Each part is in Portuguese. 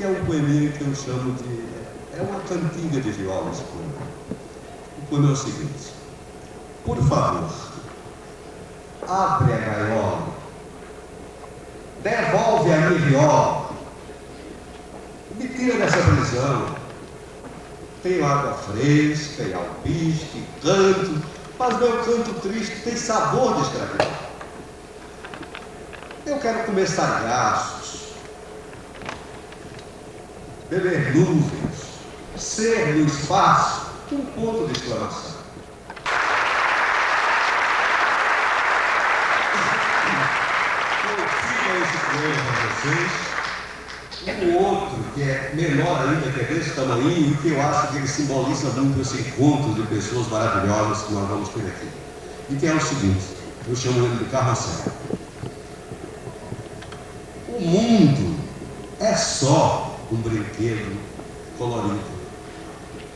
um poeminha que eu chamo de... é uma cantiga de viola, esse poema. O poema é o seguinte: por favor, abre a gaiola, devolve a minha viola, me tira dessa prisão. Tenho água fresca e alpiste, canto, mas meu canto triste tem sabor de escravidão. Eu quero comer sargaços, beber nuvens, ser no espaço um ponto de exclamação. Eu fico esse poema para vocês. O outro, que é menor ainda, que é desse tamanho, e que eu acho que ele simboliza muito esse encontro de pessoas maravilhosas que nós vamos ter aqui. E que é o seguinte, eu chamo ele de carrossel. O mundo é só um brinquedo colorido.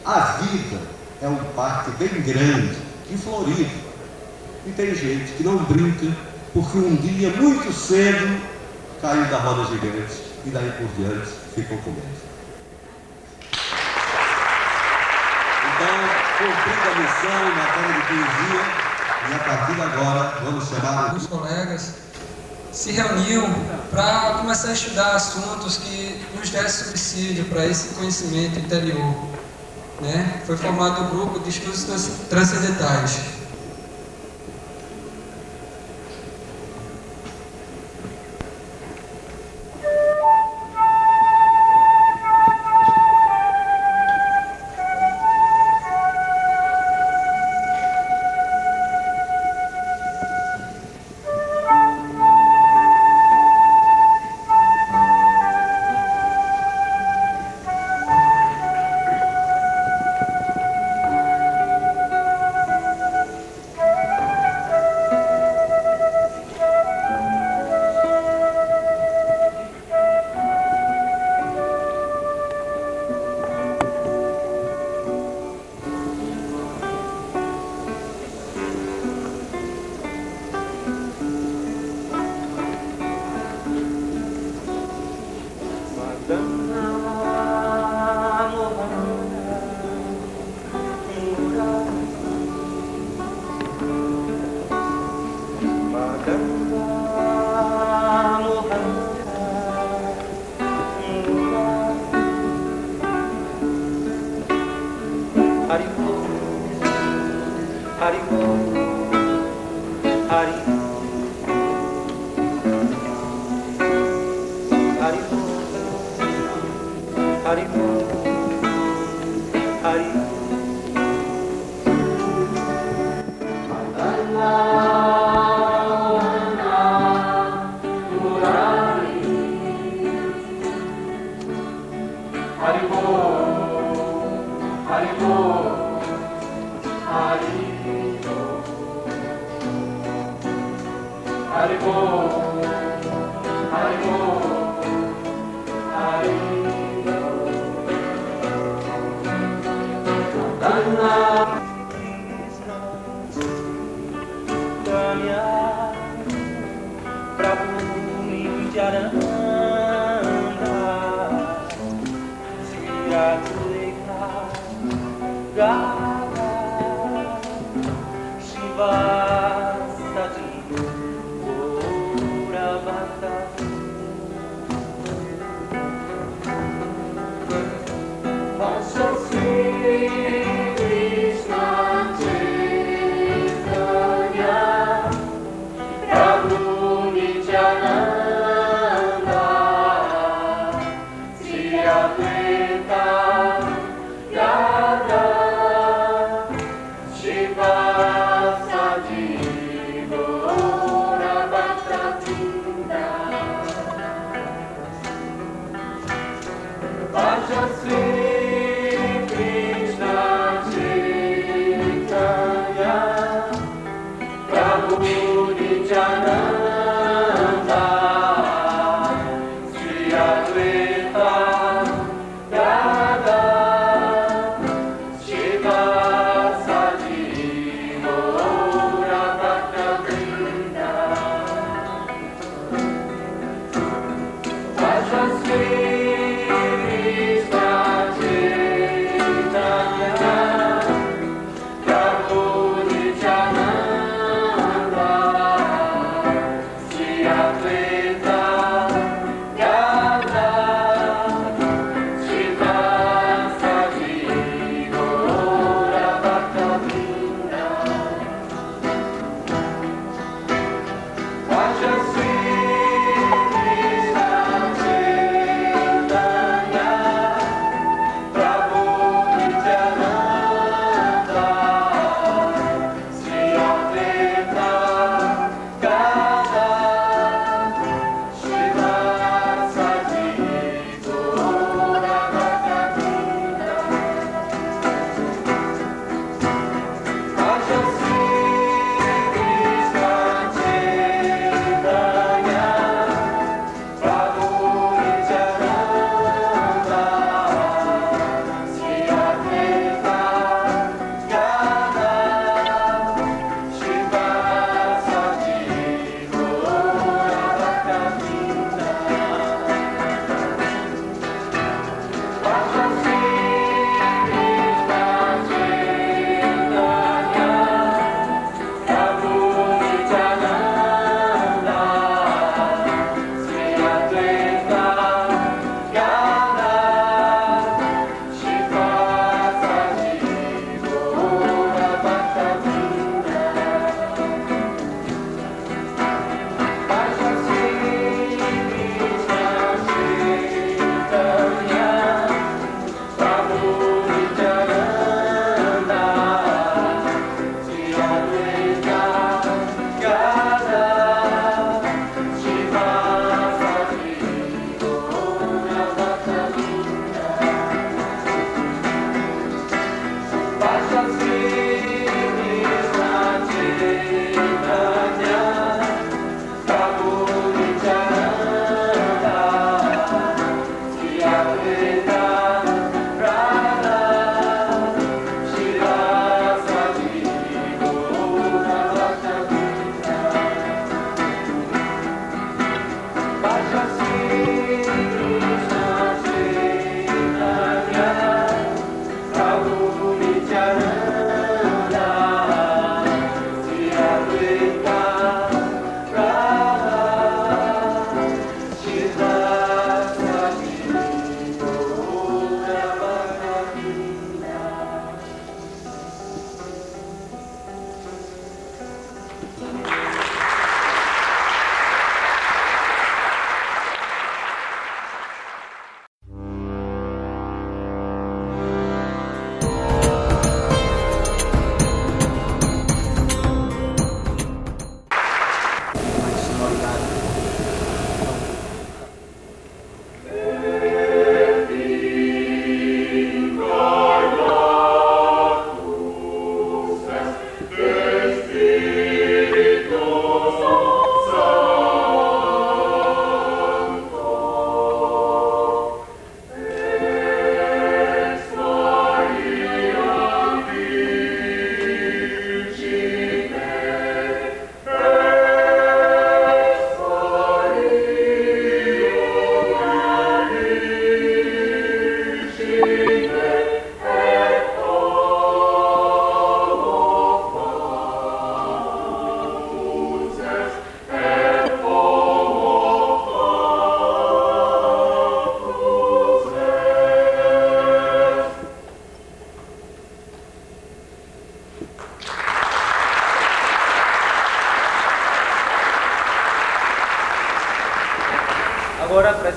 A vida é um parque bem grande e florido. E tem gente que não brinca porque um dia muito cedo caiu da roda gigante e daí por diante ficou com medo. Então, cumprida a missão em matéria de poesia, e a partir de agora vamos chamar os colegas se reuniam para começar a estudar assuntos que nos dessem subsídio para esse conhecimento interior, né? Foi formado um grupo de estudos transcendentais.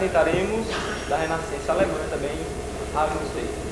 apresentaremos da Renascença Alemã também, Agnus Dei.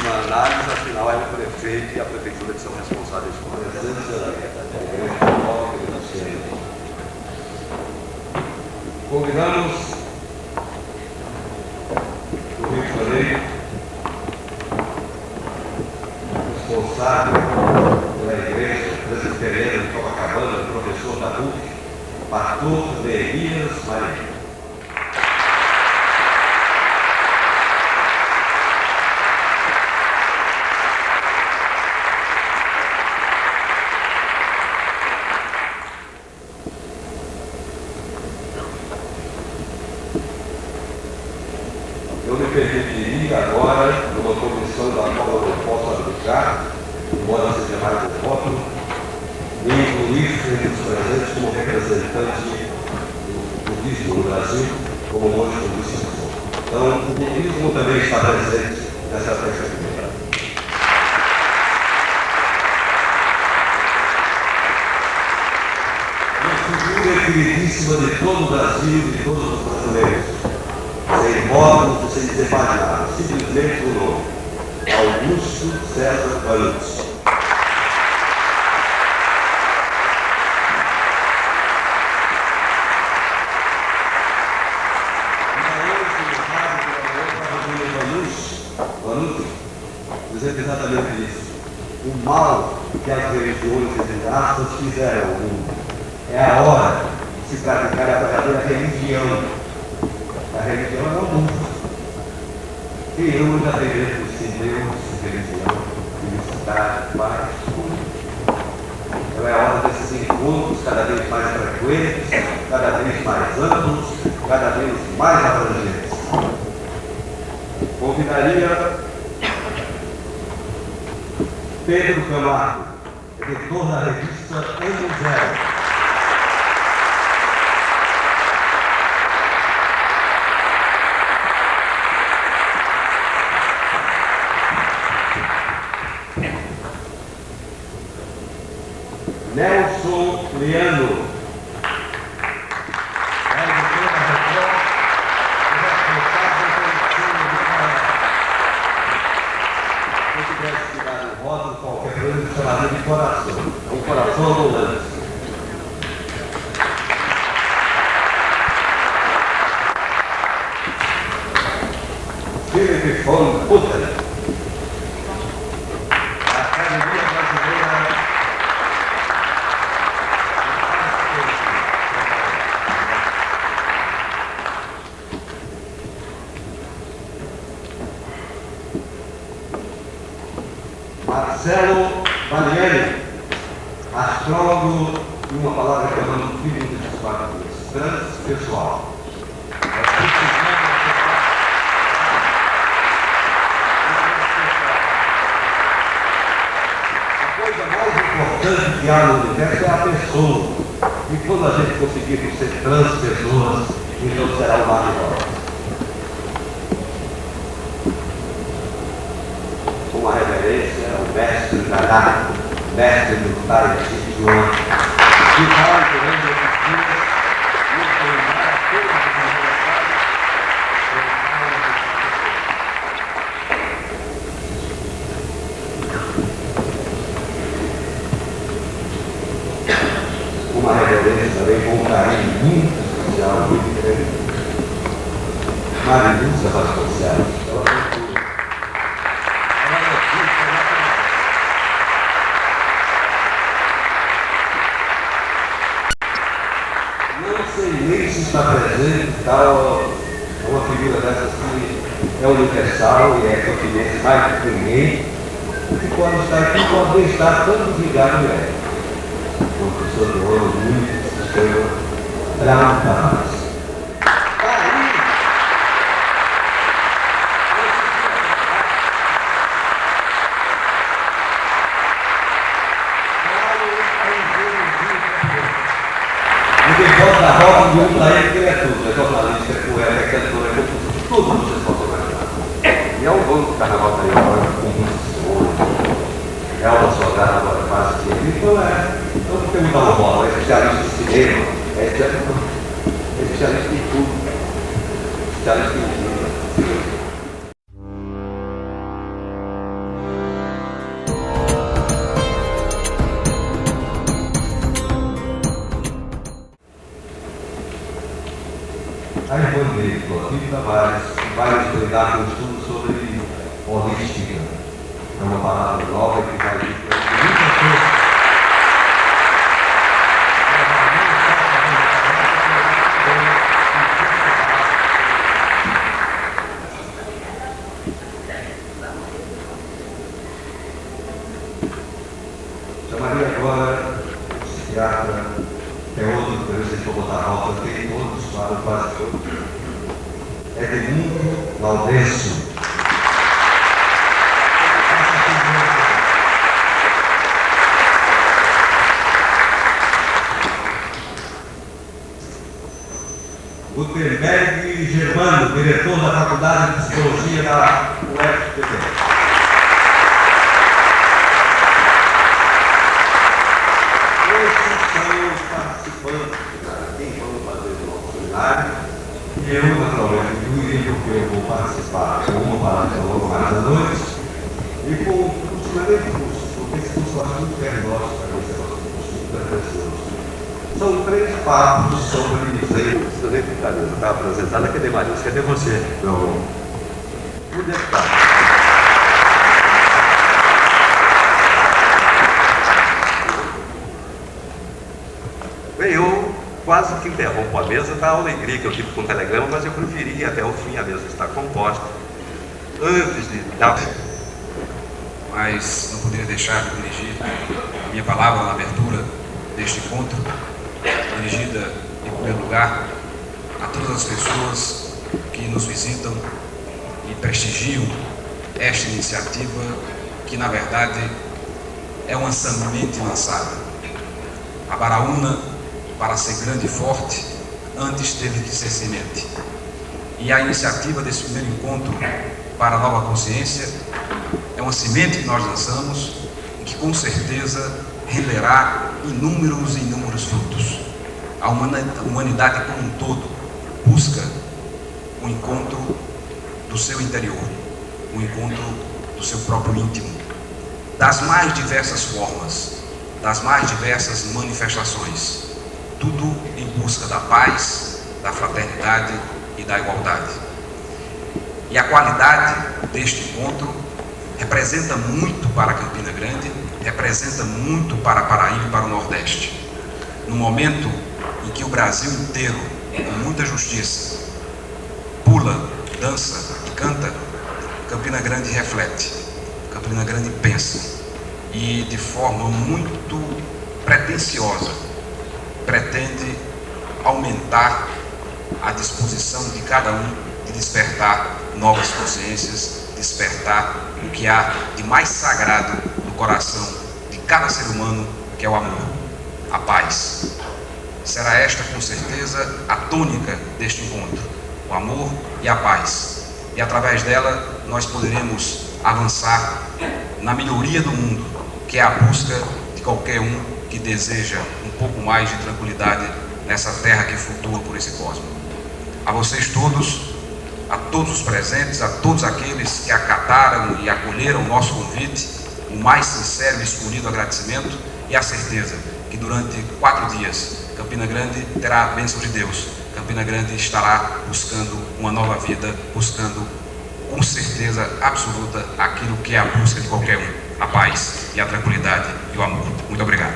Análise, afinal, é o prefeito e a prefeitura que são responsáveis por a presença da igreja nova e da cena. Convidamos o Rio de Janeiro, responsável pela igreja presbiteriana de Copacabana, professor da PUC, pastor de Elias Maria. Eu me permitiria agora, numa comissão da qual eu posso abdicar, embora seja mais um voto, incluir entre os presentes como representante do budismo no Brasil, como monge budista. Então, o budismo também está presente nessa festa aqui. Uma figura queridíssima de todo o Brasil e de todos os brasileiros, sem modo de se desempanar, simplesmente o nome: Augusto César Vanucci. Dizendo exatamente isso. O mal que as religiões, entre aspas, fizeram ao mundo. É a hora de se praticar a verdadeira religião. A religião é o mundo. Quem ama já tem dentro de si Deus, religião, felicidade, paz, tudo. Então é a hora desses encontros cada vez mais frequentes, cada vez mais amplos, cada vez mais abrangentes. Convidaria Pedro Camargo, editor da revista Ano Zero. Nelson Liano, editor da Record, responsável pelo se tivesse tirado o rótulo, qualquer coisa, ele chamaria de coração. É um coração ambulante. Philip von Putten, Academia Brasileira Marcelo Valieri, astrólogo e uma palavra que eu não filho de fatos, transpessoal. A coisa mais importante que há no universo é a pessoa. E quando a gente conseguir ser transpessoas, então será o maior. Uma reverência ao mestre Naná, mestre do Tai Chi Chuan, que vai durante esses dias nos treinar a todos os aniversários. Uma reverência também com um carinho muito especial, muito grande. Marilúcia Vasconcelos. Está presente tal, uma figura dessas que é universal e é continente mais do que ninguém, que pode estar aqui, pode estar tanto ligado é. Uma pessoa de ouro muito que se chama Bravo Tavares. Da roda do mundo aí, que ele é tudo, é jornalista, é poeta, é cantor, é tudo que vocês possam imaginar. E é um bom do carnaval daí agora, com muitos olhos, é uma soldada agora quase que ele, então não tem muita bola, é especialista em cinema, é especialista em tudo, especialista em tudo. A irmã dele, Clotilde Tavares, vai nos brindar com um estudo sobre holística. É uma palavra nova que vai vir para muita coisa. Chamaria agora o psiquiatra, teórico, eu sei que vou botar a volta, tem todos, quase todos. Edmundo Valdêncio. Gutenberg Germano, diretor da Faculdade de Psicologia da UFPB. Esses são os participantes, quem vão fazer o nosso seminário. Eu, naturalmente, porque eu vou participar com uma palestra logo mais à noite e com o primeiro curso, porque esse curso eu acho muito perigoso para você, super precioso. São 3 papos sobre isso aí, brincadeira, está apresentada. Cadê Marisa? Cadê você? O deputado. Bem, eu quase que interrompo a mesa da alegria que eu tive com o telegrama, mas eu preferia até o fim a mesa estar composta antes de dar. Mas não poderia deixar de dirigir a minha palavra na abertura deste encontro, dirigida, em primeiro lugar, a todas as pessoas que nos visitam e prestigiam esta iniciativa, que na verdade é uma semente lançada. A Baraúna, para ser grande e forte, antes teve que ser semente. E a iniciativa desse primeiro encontro para a nova consciência é uma semente que nós lançamos e que com certeza renderá inúmeros e inúmeros frutos. A humanidade como um todo busca um encontro do seu interior, um encontro do seu próprio íntimo, das mais diversas formas, das mais diversas manifestações, tudo em busca da paz, da fraternidade e da igualdade. E a qualidade deste encontro representa muito para Campina Grande, representa muito para Paraíba e para o Nordeste. No momento em que o Brasil inteiro, com muita justiça, pula, dança e canta, Campina Grande reflete, Campina Grande pensa e de forma muito pretensiosa pretende aumentar a disposição de cada um de despertar novas consciências, despertar o que há de mais sagrado no coração de cada ser humano, que é o amor, a paz. Será esta, com certeza, a tônica deste encontro, o amor e a paz. E através dela nós poderemos avançar na melhoria do mundo, que é a busca de qualquer um que deseja um pouco mais de tranquilidade nessa terra que flutua por esse cosmos. A vocês todos, a todos os presentes, a todos aqueles que acataram e acolheram o nosso convite, o mais sincero e escolhido agradecimento e a certeza que durante 4 dias Campina Grande terá a bênção de Deus. Campina Grande estará buscando uma nova vida, buscando com certeza absoluta aquilo que é a busca de qualquer um, a paz e a tranquilidade e o amor. Muito obrigado.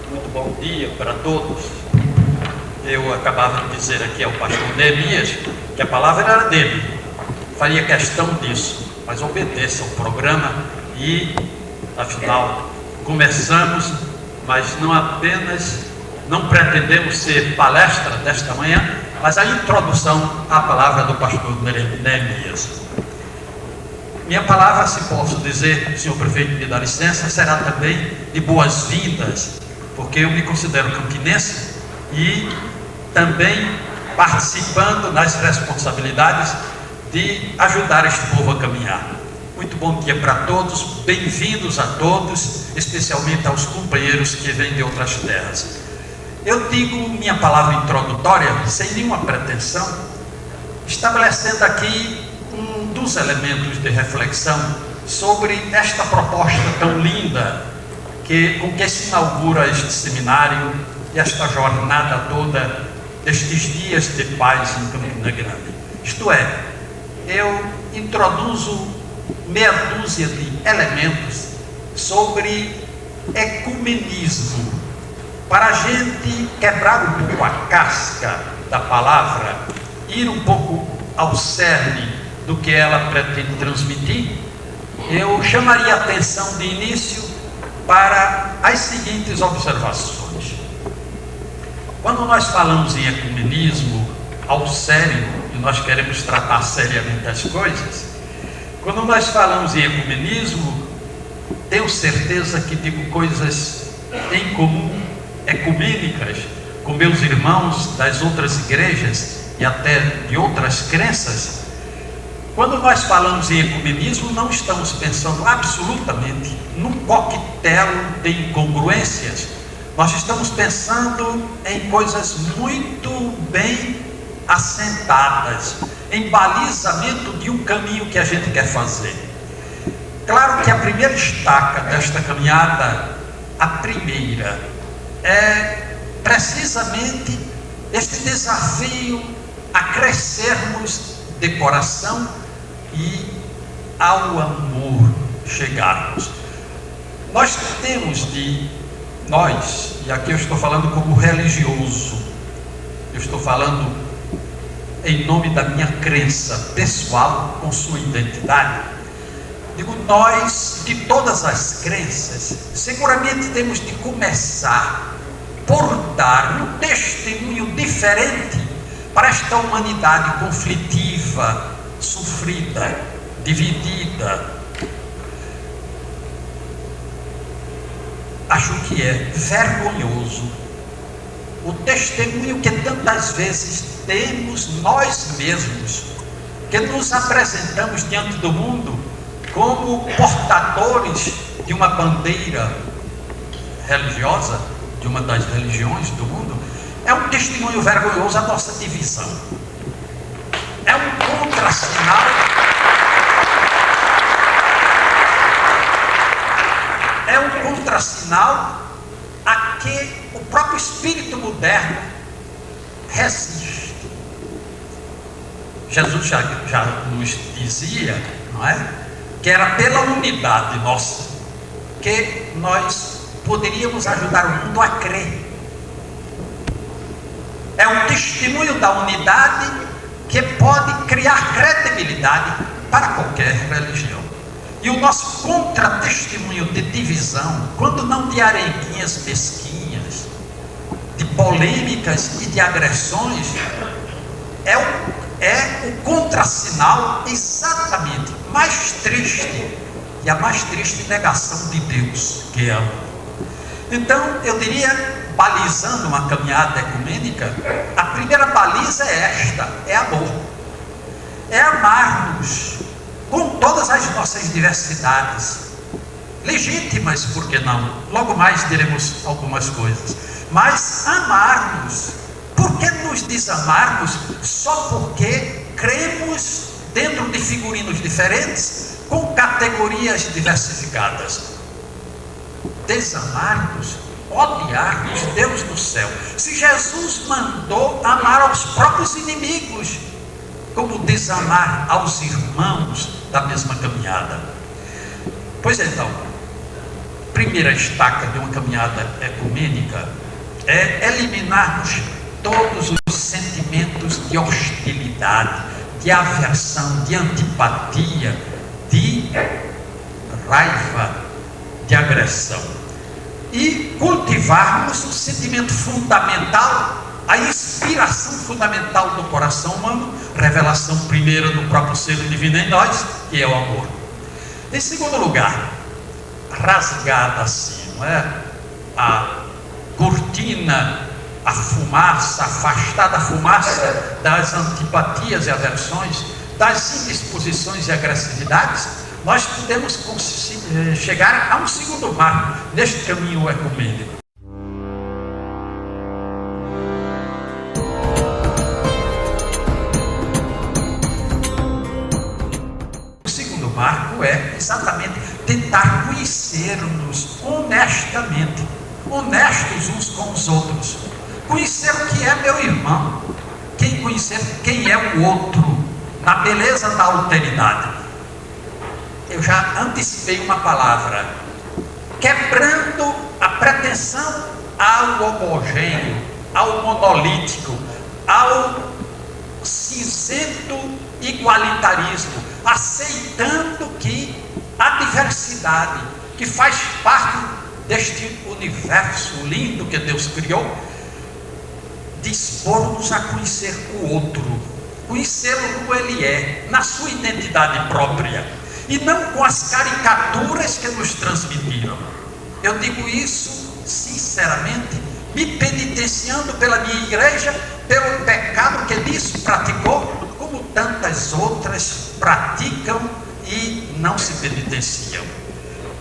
Muito bom dia para todos. Eu acabava de dizer aqui ao pastor Neemias que a palavra era dele. Faria questão disso, mas obedeça ao programa e, afinal, começamos, mas não pretendemos ser palestra desta manhã, mas a introdução à palavra do pastor Neemias. Minha palavra, se posso dizer, senhor prefeito, me dá licença, será também de boas-vindas, porque eu me considero campinense e também participando nas responsabilidades de ajudar este povo a caminhar. Muito bom dia para todos, bem-vindos a todos, especialmente aos companheiros que vêm de outras terras. Eu digo minha palavra introdutória sem nenhuma pretensão, estabelecendo aqui um dos elementos de reflexão sobre esta proposta tão linda com que se inaugura este seminário e esta jornada toda destes dias de paz em Campina Grande. Isto é, eu introduzo meia dúzia de elementos sobre ecumenismo, para a gente quebrar um pouco a casca da palavra, ir um pouco ao cerne do que ela pretende transmitir. Eu chamaria a atenção de início para as seguintes observações. Quando nós falamos em ecumenismo ao sério, e nós queremos tratar seriamente as coisas, quando nós falamos em ecumenismo, tenho certeza que digo coisas em comum, ecumênicas, com meus irmãos das outras igrejas e até de outras crenças. Quando nós falamos em ecumenismo, não estamos pensando absolutamente num coquetel de incongruências. Nós estamos pensando em coisas muito bem assentadas, em balizamento de um caminho que a gente quer fazer. Claro que a primeira estaca desta caminhada, a primeira, é precisamente este desafio a crescermos de coração e ao amor chegarmos. Nós temos e aqui eu estou falando como religioso, eu estou falando em nome da minha crença pessoal com sua identidade. Digo, nós, de todas as crenças, seguramente temos de começar por dar um testemunho diferente para esta humanidade conflitiva, sofrida, dividida. Acho que é vergonhoso o testemunho que tantas vezes temos nós mesmos, que nos apresentamos diante do mundo como portadores de uma bandeira religiosa, de uma das religiões do mundo. É um testemunho vergonhoso a nossa divisão. É um contrassinal. É um contrassinal a que o próprio espírito moderno resiste. Jesus já nos dizia, não é? Que era pela unidade nossa que nós poderíamos ajudar o mundo a crer. É um testemunho da unidade que pode criar credibilidade para qualquer religião. E o nosso contra-testemunho de divisão, quando não de arenguinhas mesquinhas, de polêmicas e de agressões, é o contrassinal exatamente mais triste, e a mais triste negação de Deus, que é amor. Então, eu diria, balizando uma caminhada ecumênica, a primeira baliza é esta: é amor. É amar-nos com todas as nossas diversidades, legítimas, por que não? Logo mais diremos algumas coisas. Mas amar-nos, por que nos desamarmos só porque cremos dentro de figurinos diferentes, com categorias diversificadas? Desamar-nos, odiar-nos, Deus do céu. Se Jesus mandou amar aos próprios inimigos, como desamar aos irmãos da mesma caminhada? Pois então, primeira estaca de uma caminhada ecumênica é eliminarmos todos os sentimentos de hostilidade, de aversão, de antipatia, de raiva, de agressão, e cultivarmos o sentimento fundamental, a inspiração fundamental do coração humano, revelação primeira do próprio ser divino em nós, que é o amor. Em segundo lugar, rasgada assim, não é? A cortina, a fumaça, afastada a fumaça das antipatias e aversões, das indisposições e agressividades, nós podemos chegar a um segundo marco neste caminho ecumênico. O segundo marco é exatamente tentar conhecer-nos honestamente, honestos uns com os outros, conhecer o que é meu irmão, conhecer quem é o outro, na beleza da alteridade. Eu já antecipei uma palavra, quebrando a pretensão ao homogêneo, ao monolítico, ao cinzento igualitarismo, aceitando que a diversidade, que faz parte deste universo lindo que Deus criou, dispor-nos a conhecer o outro, conhecê-lo como ele é, na sua identidade própria, e não com as caricaturas que nos transmitiram. Eu digo isso sinceramente, me penitenciando pela minha igreja, pelo pecado que disso praticou, como tantas outras praticam e não se penitenciam.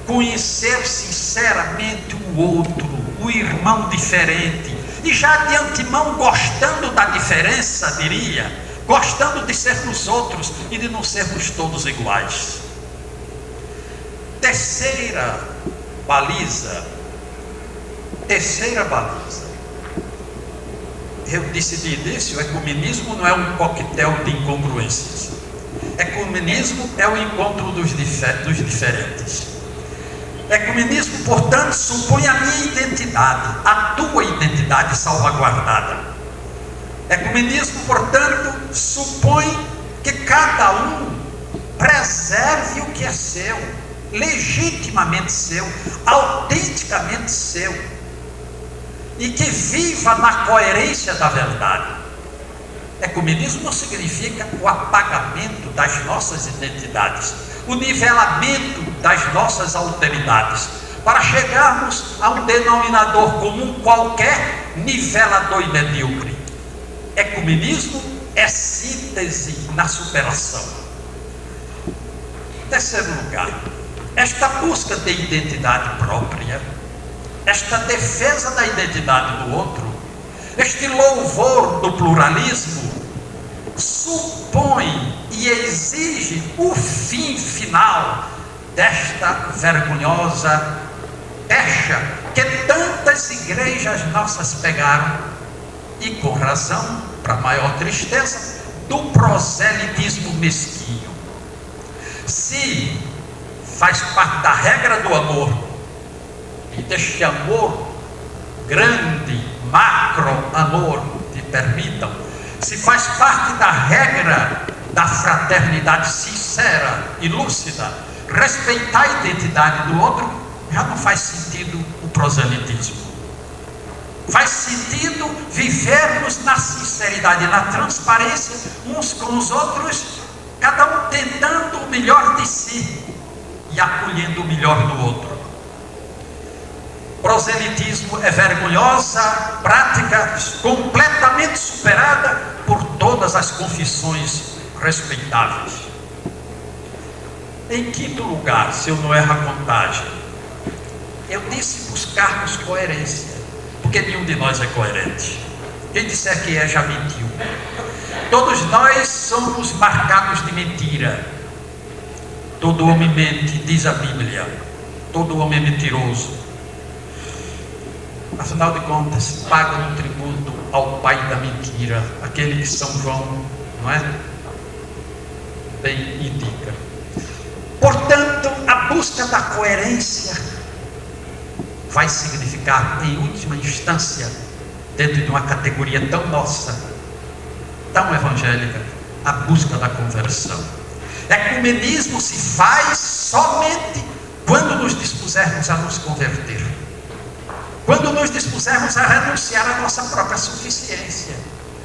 Conhecer sinceramente o outro, o irmão diferente, e já de antemão gostando da diferença, diria, gostando de sermos outros e de não sermos todos iguais. Terceira baliza. Eu disse de início, o ecumenismo não é um coquetel de incongruências. Ecumenismo é o encontro dos diferentes. Ecumenismo, portanto, supõe a minha identidade, a tua identidade salvaguardada. Ecumenismo, portanto, supõe que cada um preserve o que é seu, legitimamente seu, autenticamente seu, e que viva na coerência da verdade. Ecumenismo não significa o apagamento das nossas identidades, o nivelamento das nossas alteridades, para chegarmos a um denominador comum qualquer, nivelador e medíocre. Ecumenismo é síntese na superação. Terceiro lugar, esta busca de identidade própria, esta defesa da identidade do outro, este louvor do pluralismo, supõe e exige o fim final desta vergonhosa pecha que tantas igrejas nossas pegaram, e com razão, para maior tristeza, do proselitismo mesquinho. Se faz parte da regra do amor, e deste amor grande, macro amor, me permitam, se faz parte da regra da fraternidade sincera e lúcida, respeitar a identidade do outro, já não faz sentido o proselitismo. Faz sentido vivermos na sinceridade, na transparência uns com os outros, cada um tentando o melhor de si e acolhendo o melhor do outro. Proselitismo é vergonhosa prática completamente superada por todas as confissões respeitáveis. Em quinto lugar, se eu não erro a contagem, eu disse buscarmos coerência, porque nenhum de nós é coerente. Quem disser que é, já mentiu. Todos nós somos marcados de mentira. Todo homem mente, diz a Bíblia. Todo homem é mentiroso. Afinal de contas, pagam um tributo ao pai da mentira, aquele que São João, não é? Bem indica. Portanto, a busca da coerência vai significar, em última instância, dentro de uma categoria tão nossa, tão evangélica, a busca da conversão. Ecumenismo se faz somente quando nos dispusermos a nos converter, quando nos dispusermos a renunciar à nossa própria suficiência,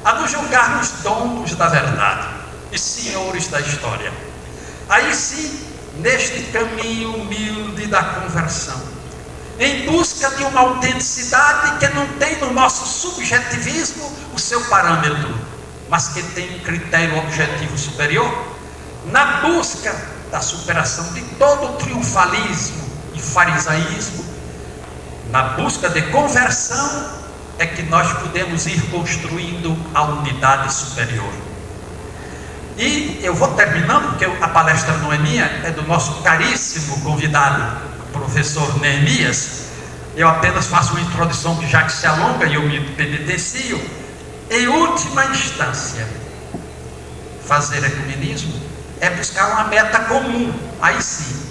a nos julgarmos donos da verdade e senhores da história. Aí sim, neste caminho humilde da conversão, em busca de uma autenticidade que não tem no nosso subjetivismo o seu parâmetro, mas que tem um critério objetivo superior, na busca da superação de todo o triunfalismo e farisaísmo, na busca de conversão, é que nós podemos ir construindo a unidade superior. E eu vou terminando, porque a palestra não é minha, é do nosso caríssimo convidado, professor Neemias. Eu apenas faço uma introdução que já que se alonga e eu me penitencio. Em última instância, fazer ecumenismo é buscar uma meta comum. Aí sim,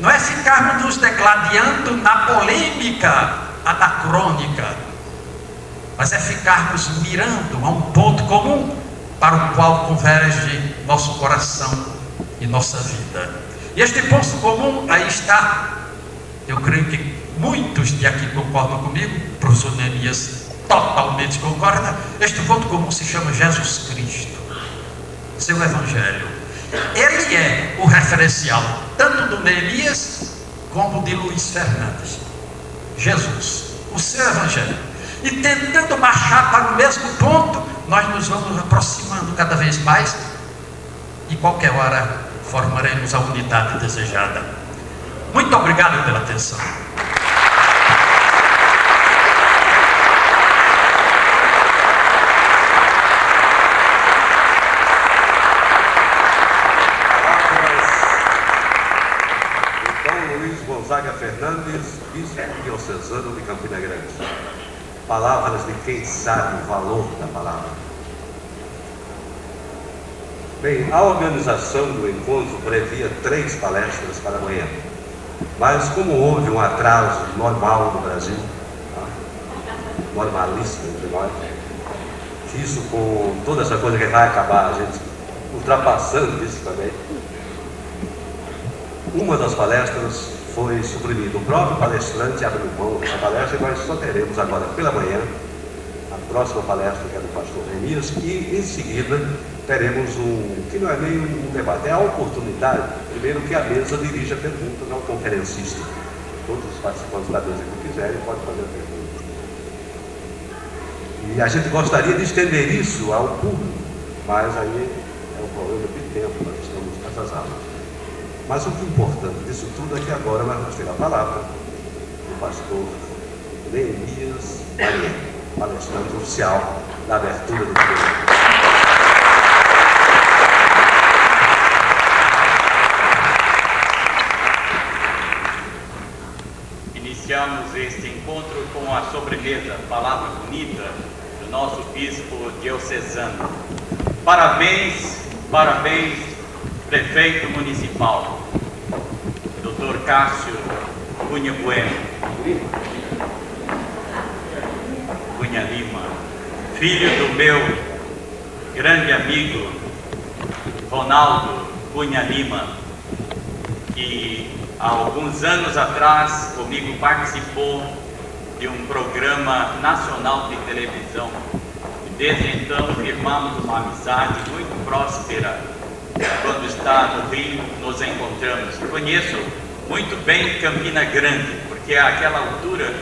não é ficarmos nos degladiando na polêmica anacrônica, mas é ficarmos mirando a um ponto comum para o qual converge nosso coração e nossa vida. E este ponto comum aí está. Eu creio que muitos de aqui concordam comigo, professor Neemias totalmente concorda. Este ponto comum se chama Jesus Cristo, seu Evangelho. Ele é o referencial tanto do Neemias como de Luiz Fernandes. Jesus, o seu Evangelho. E tentando marchar para o mesmo ponto, nós nos vamos aproximando cada vez mais e qualquer hora formaremos a unidade desejada. Muito obrigado pela atenção. Gonzaga Fernandes, bispo diocesano de Campina Grande. Palavras de quem sabe o valor da palavra. Bem, a organização do encontro previa 3 palestras para amanhã, mas como houve um atraso normal no Brasil, normalista entre nós, isso com toda essa coisa que vai acabar, a gente ultrapassando isso também, uma das palestras foi suprimido. O próprio palestrante abriu mão dessa palestra e nós só teremos agora pela manhã a próxima palestra, que é do pastor Neemias, e em seguida teremos que não é nem um debate, é a oportunidade, primeiro que a mesa dirija perguntas ao conferencista. Todos os participantes da mesa que quiserem podem fazer perguntas. E a gente gostaria de estender isso ao público, mas aí é um problema de tempo, nós estamos atrasados. Mas o que é importante disso tudo é que agora nós vamos ter a palavra do pastor Neemias Maria, palestrante oficial da abertura do programa. Iniciamos este encontro com a sobremesa, palavra bonita, do nosso bispo diocesano. Parabéns, parabéns, prefeito municipal, Dr. Cássio Cunha Bueno, Cunha Lima, filho do meu grande amigo Ronaldo Cunha Lima, que há alguns anos atrás comigo participou de um programa nacional de televisão. E desde então firmamos uma amizade muito próspera. Quando está no Rio, nos encontramos. Conheço muito bem Campina Grande, porque àquela altura,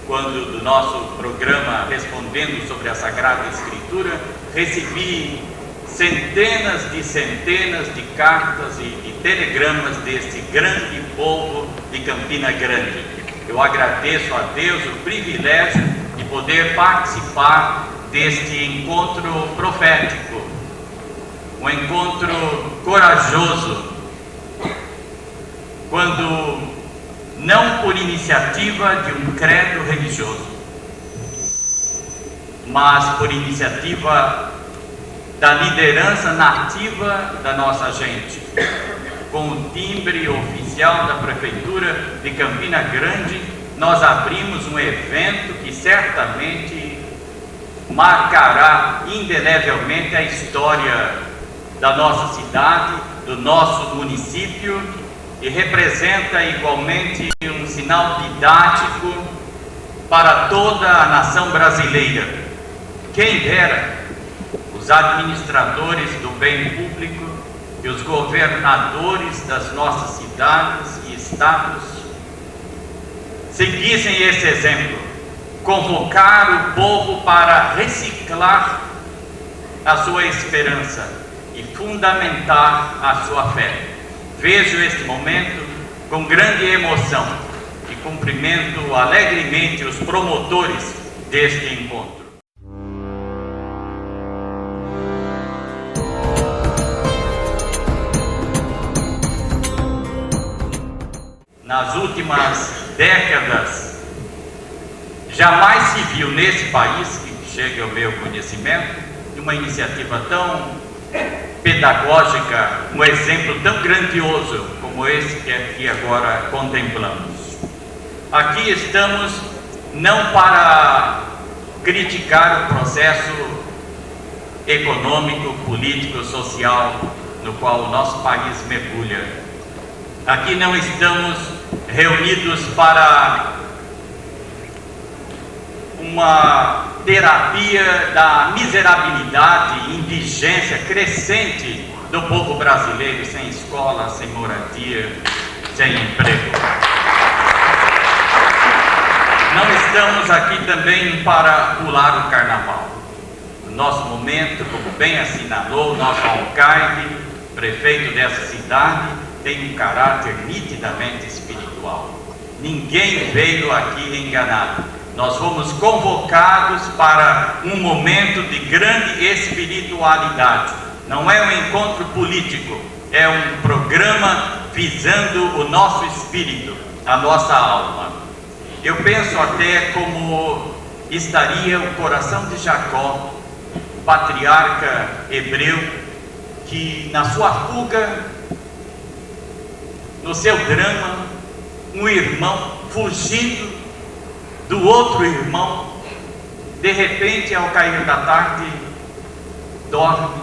quando do nosso programa Respondendo sobre a Sagrada Escritura, recebi centenas de cartas e telegramas deste grande povo de Campina Grande. Eu agradeço a Deus o privilégio de poder participar deste encontro profético. Um encontro corajoso, quando não por iniciativa de um credo religioso, mas por iniciativa da liderança nativa da nossa gente, com o timbre oficial da Prefeitura de Campina Grande, nós abrimos um evento que certamente marcará indelevelmente a história da nossa cidade, do nosso município, e representa igualmente um sinal didático para toda a nação brasileira. Quem dera os administradores do bem público e os governadores das nossas cidades e estados seguissem esse exemplo, convocar o povo para reciclar a sua esperança e fundamentar a sua fé. Vejo este momento com grande emoção e cumprimento alegremente os promotores deste encontro. Nas últimas décadas, jamais se viu nesse país, que chega ao meu conhecimento, uma iniciativa tão pedagógica, um exemplo tão grandioso como esse que aqui agora contemplamos. Aqui estamos não para criticar o processo econômico, político, social no qual o nosso país mergulha. Aqui não estamos reunidos para uma terapia da miserabilidade e indigência crescente do povo brasileiro, sem escola, sem moradia, sem emprego. Não estamos aqui também para pular o carnaval. No nosso momento, como bem assinalou o nosso alcaide, prefeito dessa cidade, tem um caráter nitidamente espiritual. Ninguém veio aqui enganado. Nós fomos convocados para um momento de grande espiritualidade. Não é um encontro político, é um programa visando o nosso espírito, a nossa alma. Eu penso até como estaria o coração de Jacó, patriarca hebreu, que na sua fuga, no seu drama, um irmão fugindo do outro irmão, de repente, ao cair da tarde, dorme,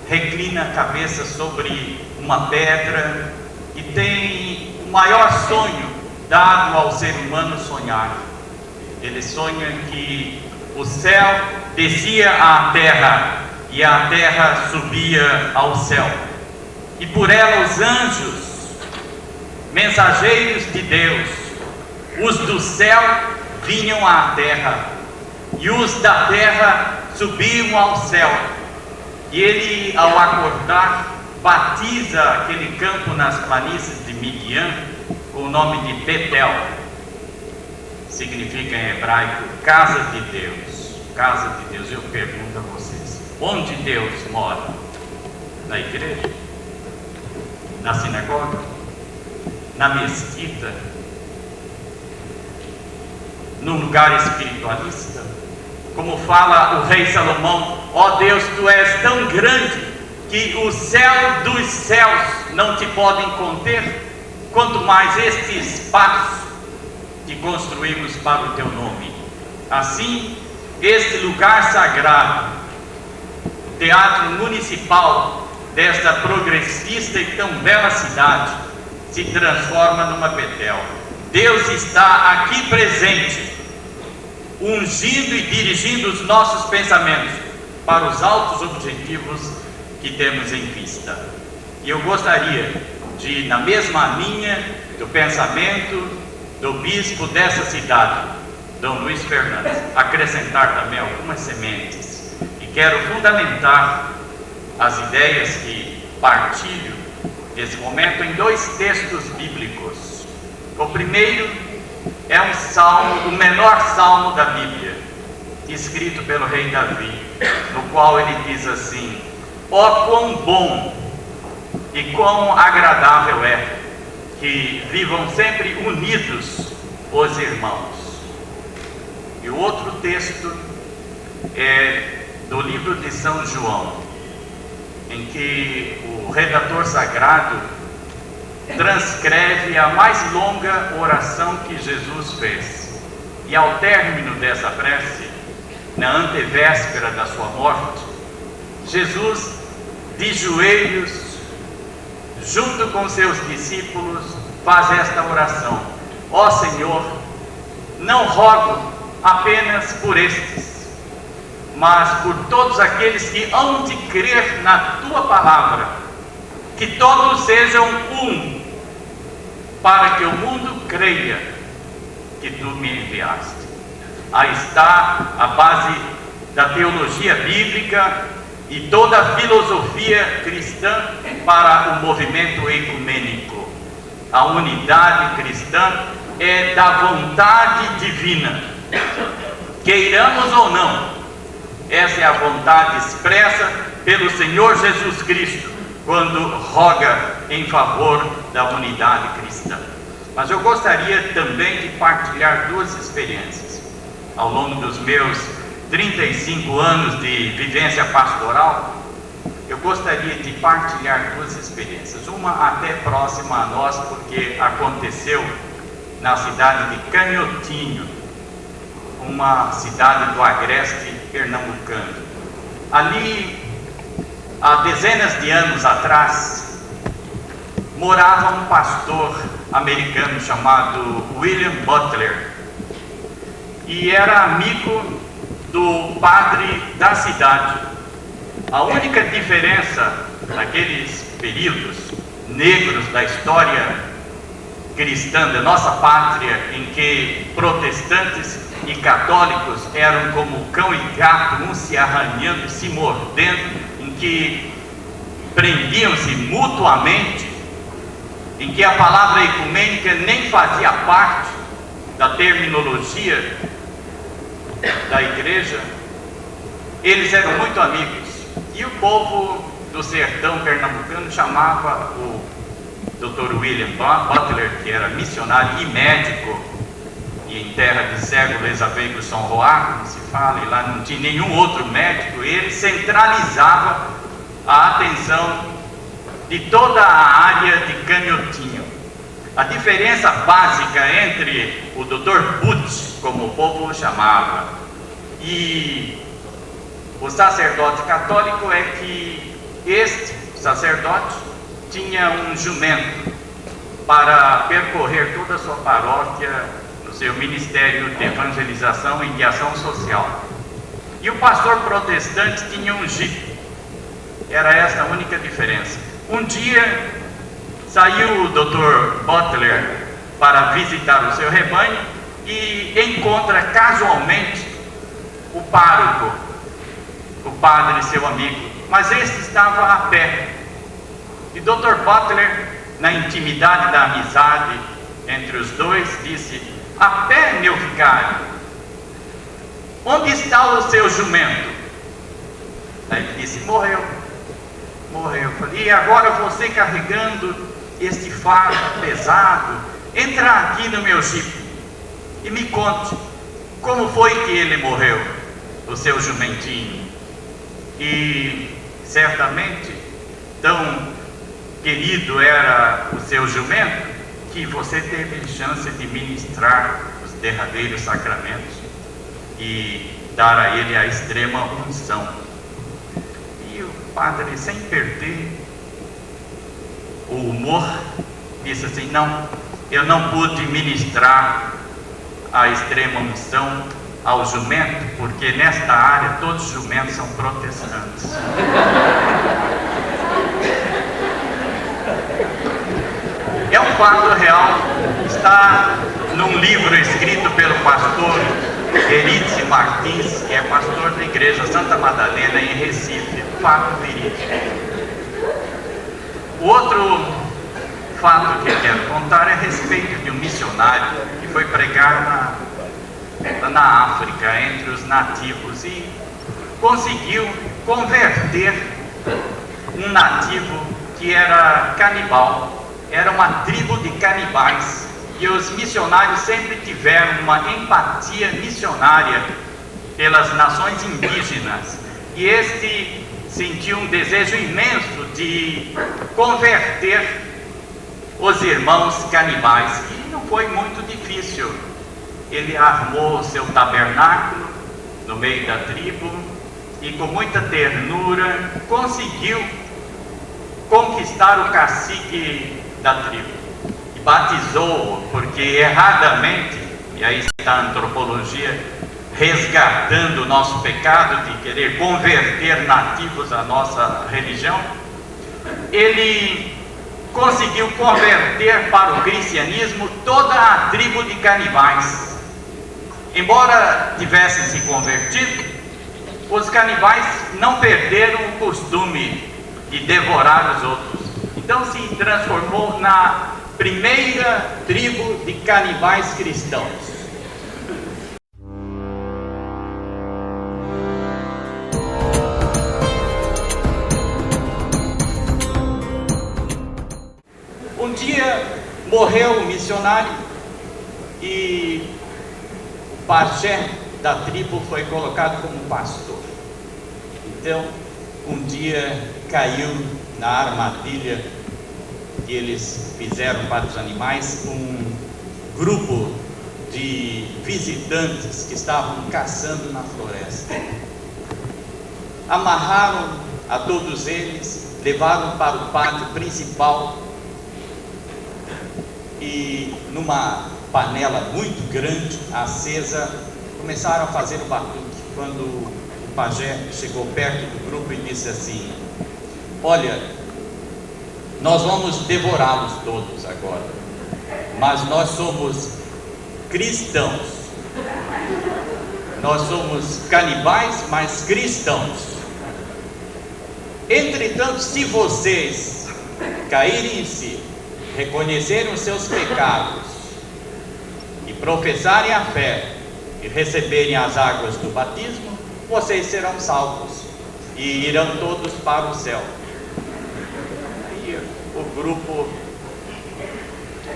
reclina a cabeça sobre uma pedra e tem o maior sonho dado ao ser humano sonhar. Ele sonha que o céu descia à terra e a terra subia ao céu, e por ela os anjos, mensageiros de Deus, os do céu vinham à terra e os da terra subiam ao céu. E ele, ao acordar, batiza aquele campo nas planícies de Midian com o nome de Betel. Significa em hebraico casa de Deus. Casa de Deus. Eu pergunto a vocês, onde Deus mora? Na igreja? Na sinagoga? Na mesquita? Num lugar espiritualista? Como fala o rei Salomão: ó Deus, tu és tão grande que o céu dos céus não te podem conter, quanto mais este espaço que construímos para o teu nome. Assim, este lugar sagrado, o teatro municipal desta progressista e tão bela cidade, se transforma numa Betel. Deus está aqui presente, ungindo e dirigindo os nossos pensamentos para os altos objetivos que temos em vista. E eu gostaria de, na mesma linha do pensamento do bispo dessa cidade, Dom Luiz Fernandes, acrescentar também algumas sementes. E quero fundamentar as ideias que partilho nesse momento em dois textos bíblicos. O primeiro é um salmo, o menor salmo da Bíblia, escrito pelo rei Davi, no qual ele diz assim: ó quão bom e quão agradável é que vivam sempre unidos os irmãos. E o outro texto é do livro de São João, em que o redator sagrado transcreve a mais longa oração que Jesus fez. E ao término dessa prece, na antevéspera da sua morte, Jesus, de joelhos, junto com seus discípulos, faz esta oração: ó Senhor, não rogo apenas por estes, mas por todos aqueles que hão de crer na tua palavra, que todos sejam um, para que o mundo creia que tu me enviaste. Aí está a base da teologia bíblica e toda a filosofia cristã para o movimento ecumênico. A unidade cristã é da vontade divina, queiramos ou não. Essa é a vontade expressa pelo Senhor Jesus Cristo, quando roga em favor da unidade cristã. Mas eu gostaria também de partilhar duas experiências. Ao longo dos meus 35 anos de vivência pastoral, eu gostaria de partilhar duas experiências. Uma até próxima a nós, porque aconteceu na cidade de Canhotinho, uma cidade do agreste pernambucano. Ali, há dezenas de anos atrás, morava um pastor americano chamado William Butler. e era amigo do padre da cidade. A única diferença naqueles períodos negros da história cristã da nossa pátria, em que protestantes e católicos eram como cão e gato, um se arranhando e se mordendo, em que prendiam-se mutuamente, em que a palavra ecumênica nem fazia parte da terminologia da igreja. Eles eram muito amigos, e o povo do sertão pernambucano chamava o Dr. William Butler, que era missionário e médico, e em terra de cego les aveigos São Roá, como se fala, e lá não tinha nenhum outro médico. Ele centralizava a atenção de toda a área de Canhotinho. A diferença básica entre o Dr. Butch, como o povo o chamava, e o sacerdote católico é que este sacerdote tinha um jumento para percorrer toda a sua paróquia no seu ministério de evangelização e de ação social. E o pastor protestante tinha um jipe. Era essa a única diferença. Um dia saiu o Dr. Butler para visitar o seu rebanho e encontra casualmente o pároco, o padre, seu amigo, mas este estava a pé. E Dr. Butler, na intimidade da amizade entre os dois, disse: "A pé, meu vicário, onde está o seu jumento?" Aí ele disse: "Morreu." Eu falei: "E agora você carregando este fardo pesado, entra aqui no meu jipe e me conte como foi que ele morreu, o seu jumentinho. E certamente tão querido era o seu jumento que você teve chance de ministrar os derradeiros sacramentos e dar a ele a extrema unção." E o padre, sem perder o humor, disse assim: "Não, eu não pude ministrar a extrema unção ao jumento, porque nesta área todos os jumentos são protestantes." É um fato real, está num livro escrito pelo pastor Erídice Martins, que é pastor da igreja Santa Madalena em Recife. Fato verídico. O outro fato que eu quero contar é a respeito de um missionário que foi pregar na África, entre os nativos, e conseguiu converter um nativo que era canibal. Era uma tribo de canibais, e os missionários sempre tiveram uma empatia missionária pelas nações indígenas, e este sentiu um desejo imenso de converter os irmãos canibais, e não foi muito difícil. Ele armou o seu tabernáculo no meio da tribo e, com muita ternura, conseguiu conquistar o cacique da tribo e batizou-o, porque erradamente, e aí está a antropologia resgatando o nosso pecado de querer converter nativos à nossa religião, ele conseguiu converter para o cristianismo toda a tribo de canibais. Embora tivessem se convertido, os canibais não perderam o costume de devorar os outros. Então se transformou na primeira tribo de canibais cristãos. Um dia morreu um missionário e o pajé da tribo foi colocado como pastor. Então, um dia caiu na armadilha que eles fizeram para os animais um grupo de visitantes que estavam caçando na floresta. Amarraram a todos eles, levaram para o pátio principal e, numa panela muito grande acesa, começaram a fazer o batuque, quando o pajé chegou perto do grupo e disse assim: olha, nós vamos devorá-los todos agora, mas nós somos cristãos, nós somos canibais, mas cristãos. Entretanto, se vocês caírem em si, reconhecerem os seus pecados e professarem a fé e receberem as águas do batismo, vocês serão salvos e irão todos para o céu. Aí o grupo,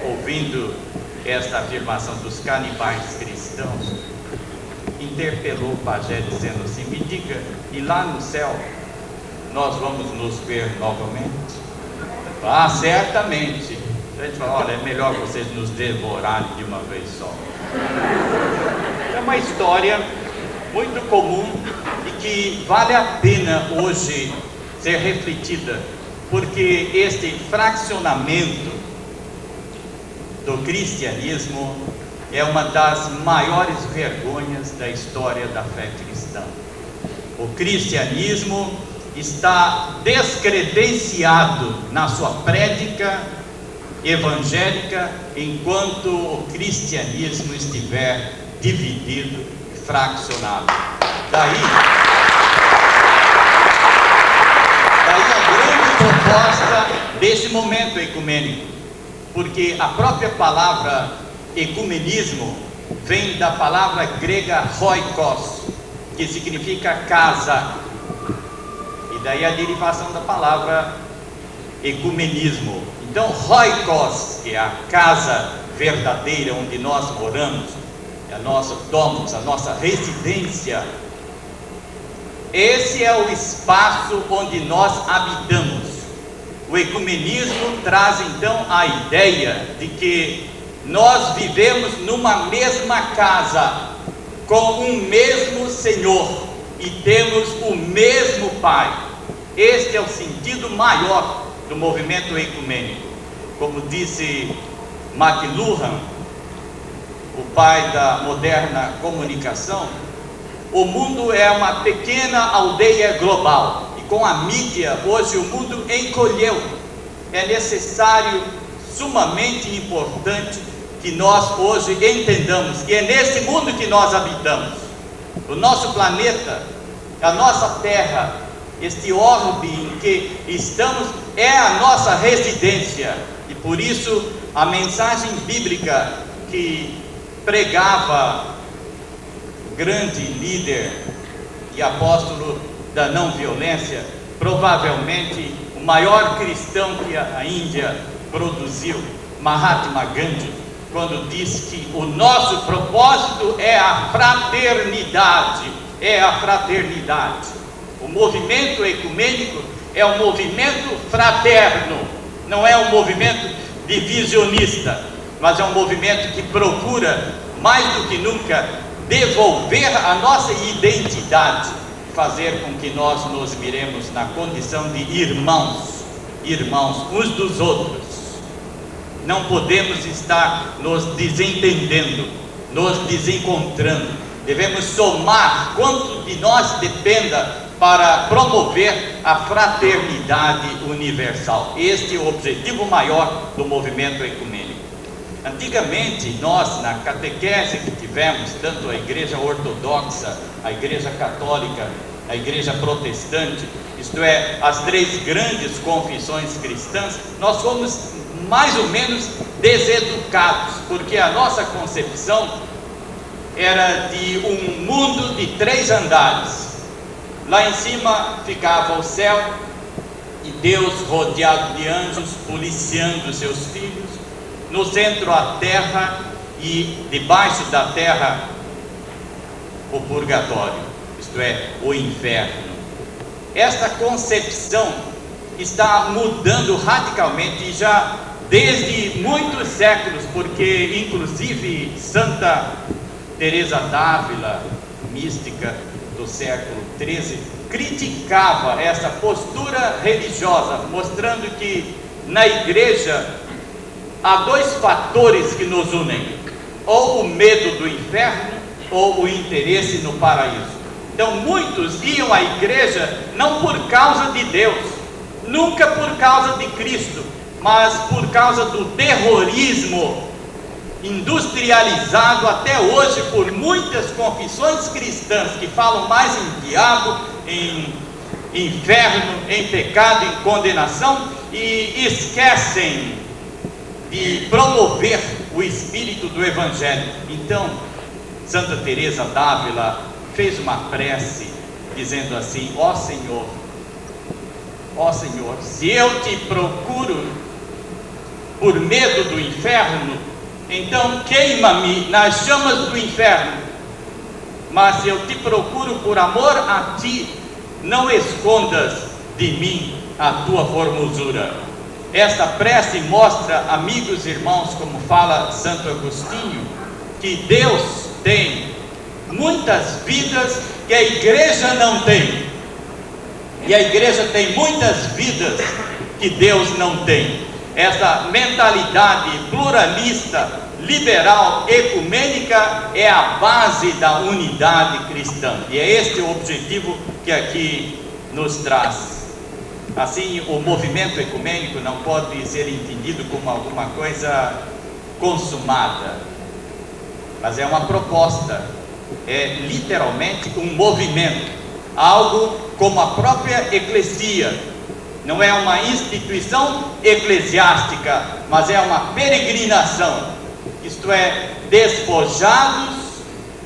ouvindo esta afirmação dos canibais cristãos, interpelou o pajé dizendo assim: me diga, e lá no céu nós vamos nos ver novamente? Ah, certamente. A gente fala: olha, é melhor vocês nos devorarem de uma vez só. É uma história muito comum e que vale a pena hoje ser refletida, porque este fracionamento do cristianismo é uma das maiores vergonhas da história da fé cristã. O cristianismo está descredenciado na sua prédica evangélica, enquanto o cristianismo estiver dividido e fraccionado. Daí a grande proposta desse momento ecumênico, porque a própria palavra ecumenismo vem da palavra grega oikos, que significa casa, e daí a derivação da palavra ecumenismo. Então, oikos, que é a casa verdadeira onde nós moramos, é a nossa domus, a nossa residência, esse é o espaço onde nós habitamos. O ecumenismo traz então a ideia de que nós vivemos numa mesma casa, com um mesmo Senhor, e temos o mesmo Pai. Este é o sentido maior do movimento ecumênico. Como disse McLuhan, o pai da moderna comunicação, o mundo é uma pequena aldeia global, e com a mídia hoje o mundo encolheu. É necessário, sumamente importante, que nós hoje entendamos que é nesse mundo que nós habitamos. O nosso planeta, a nossa terra, este orbe em que estamos é a nossa residência, e por isso a mensagem bíblica que pregava o grande líder e apóstolo da não violência, provavelmente o maior cristão que a Índia produziu, Mahatma Gandhi, quando diz que o nosso propósito é a fraternidade, O movimento ecumênico é um movimento fraterno, não é um movimento divisionista, mas é um movimento que procura, mais do que nunca, devolver a nossa identidade, fazer com que nós nos miremos na condição de irmãos uns dos outros. Não podemos estar nos desentendendo, nos desencontrando. Devemos somar quanto de nós dependa para promover a fraternidade universal. Este é o objetivo maior do movimento ecumênico. Antigamente, nós, na catequese que tivemos, tanto a igreja ortodoxa, a igreja católica, a igreja protestante, isto é, as três grandes confissões cristãs, nós fomos mais ou menos deseducados, porque a nossa concepção era de um mundo de 3 andares. Lá em cima ficava o céu e Deus rodeado de anjos policiando seus filhos. No centro a terra e debaixo da terra o purgatório, isto é, o inferno. Esta concepção está mudando radicalmente já desde muitos séculos, porque inclusive Santa Teresa d'Ávila, mística do século XIII, criticava essa postura religiosa, mostrando que na igreja há 2 fatores que nos unem: ou o medo do inferno ou o interesse no paraíso. Então muitos iam à igreja não por causa de Deus, nunca por causa de Cristo, mas por causa do terrorismo industrializado até hoje por muitas confissões cristãs que falam mais em diabo, em inferno, em pecado, em condenação, e esquecem de promover o espírito do Evangelho. Então, Santa Teresa d'Ávila fez uma prece dizendo assim: ó Senhor, se eu te procuro por medo do inferno, então queima-me nas chamas do inferno. Mas se eu te procuro por amor a ti, não escondas de mim a tua formosura. Esta prece mostra, amigos e irmãos, como fala Santo Agostinho, que Deus tem muitas vidas que a igreja não tem, e a igreja tem muitas vidas que Deus não tem. Essa mentalidade pluralista, liberal, ecumênica é a base da unidade cristã, e é este o objetivo que aqui nos traz. Assim, o movimento ecumênico não pode ser entendido como alguma coisa consumada, mas é uma proposta, é literalmente um movimento, algo como a própria eclesia. Não é uma instituição eclesiástica, mas é uma peregrinação, isto é, despojados,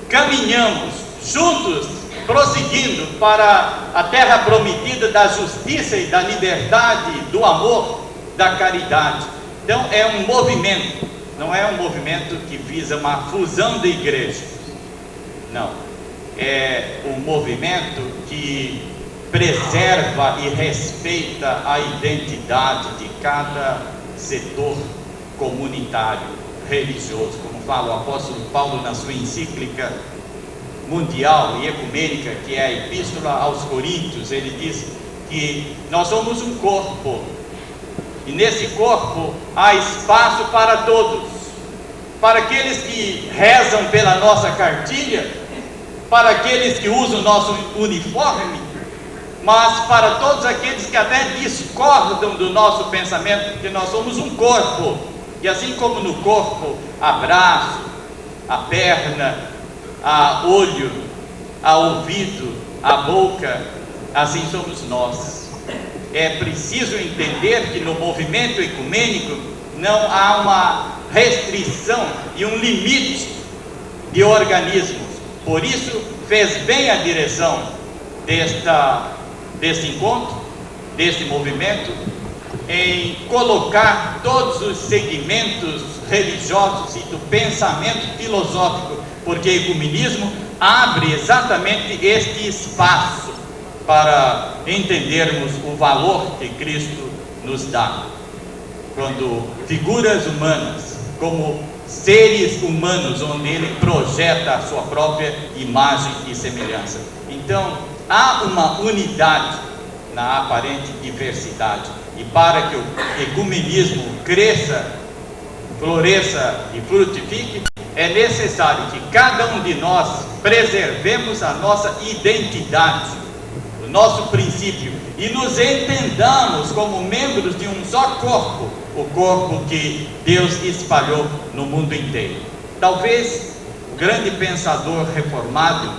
caminhamos juntos, prosseguindo para a terra prometida da justiça e da liberdade, do amor, da caridade. Então é um movimento, não é um movimento que visa uma fusão de igrejas, não, é um movimento que preserva e respeita a identidade de cada setor comunitário, religioso, como fala o apóstolo Paulo na sua encíclica mundial e ecumênica, que é a Epístola aos Coríntios. Ele diz que nós somos um corpo, e nesse corpo há espaço para todos, para aqueles que rezam pela nossa cartilha, para aqueles que usam o nosso uniforme, mas para todos aqueles que até discordam do nosso pensamento, porque nós somos um corpo, e assim como no corpo há braço, há perna, há olho, há ouvido, há boca, assim somos nós. É preciso entender que no movimento ecumênico não há uma restrição e um limite de organismos. Por isso fez bem a direção deste encontro, deste movimento, em colocar todos os segmentos religiosos e do pensamento filosófico, porque o ecumenismo abre exatamente este espaço para entendermos o valor que Cristo nos dá. Quando figuras humanas, como seres humanos, onde Ele projeta a sua própria imagem e semelhança. Então, há uma unidade na aparente diversidade, e para que o ecumenismo cresça, floresça e frutifique, é necessário que cada um de nós preservemos a nossa identidade, o nosso princípio, e nos entendamos como membros de um só corpo, o corpo que Deus espalhou no mundo inteiro. Talvez o grande pensador reformado,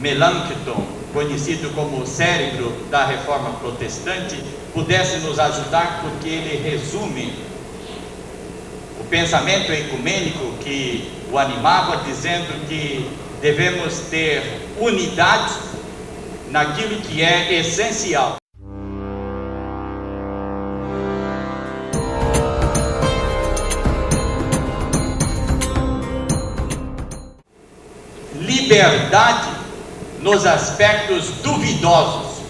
Melanchthon, conhecido como o cérebro da reforma protestante, pudesse nos ajudar, porque ele resume o pensamento ecumênico que o animava, dizendo que devemos ter unidade naquilo que é essencial. Liberdade nos aspectos duvidosos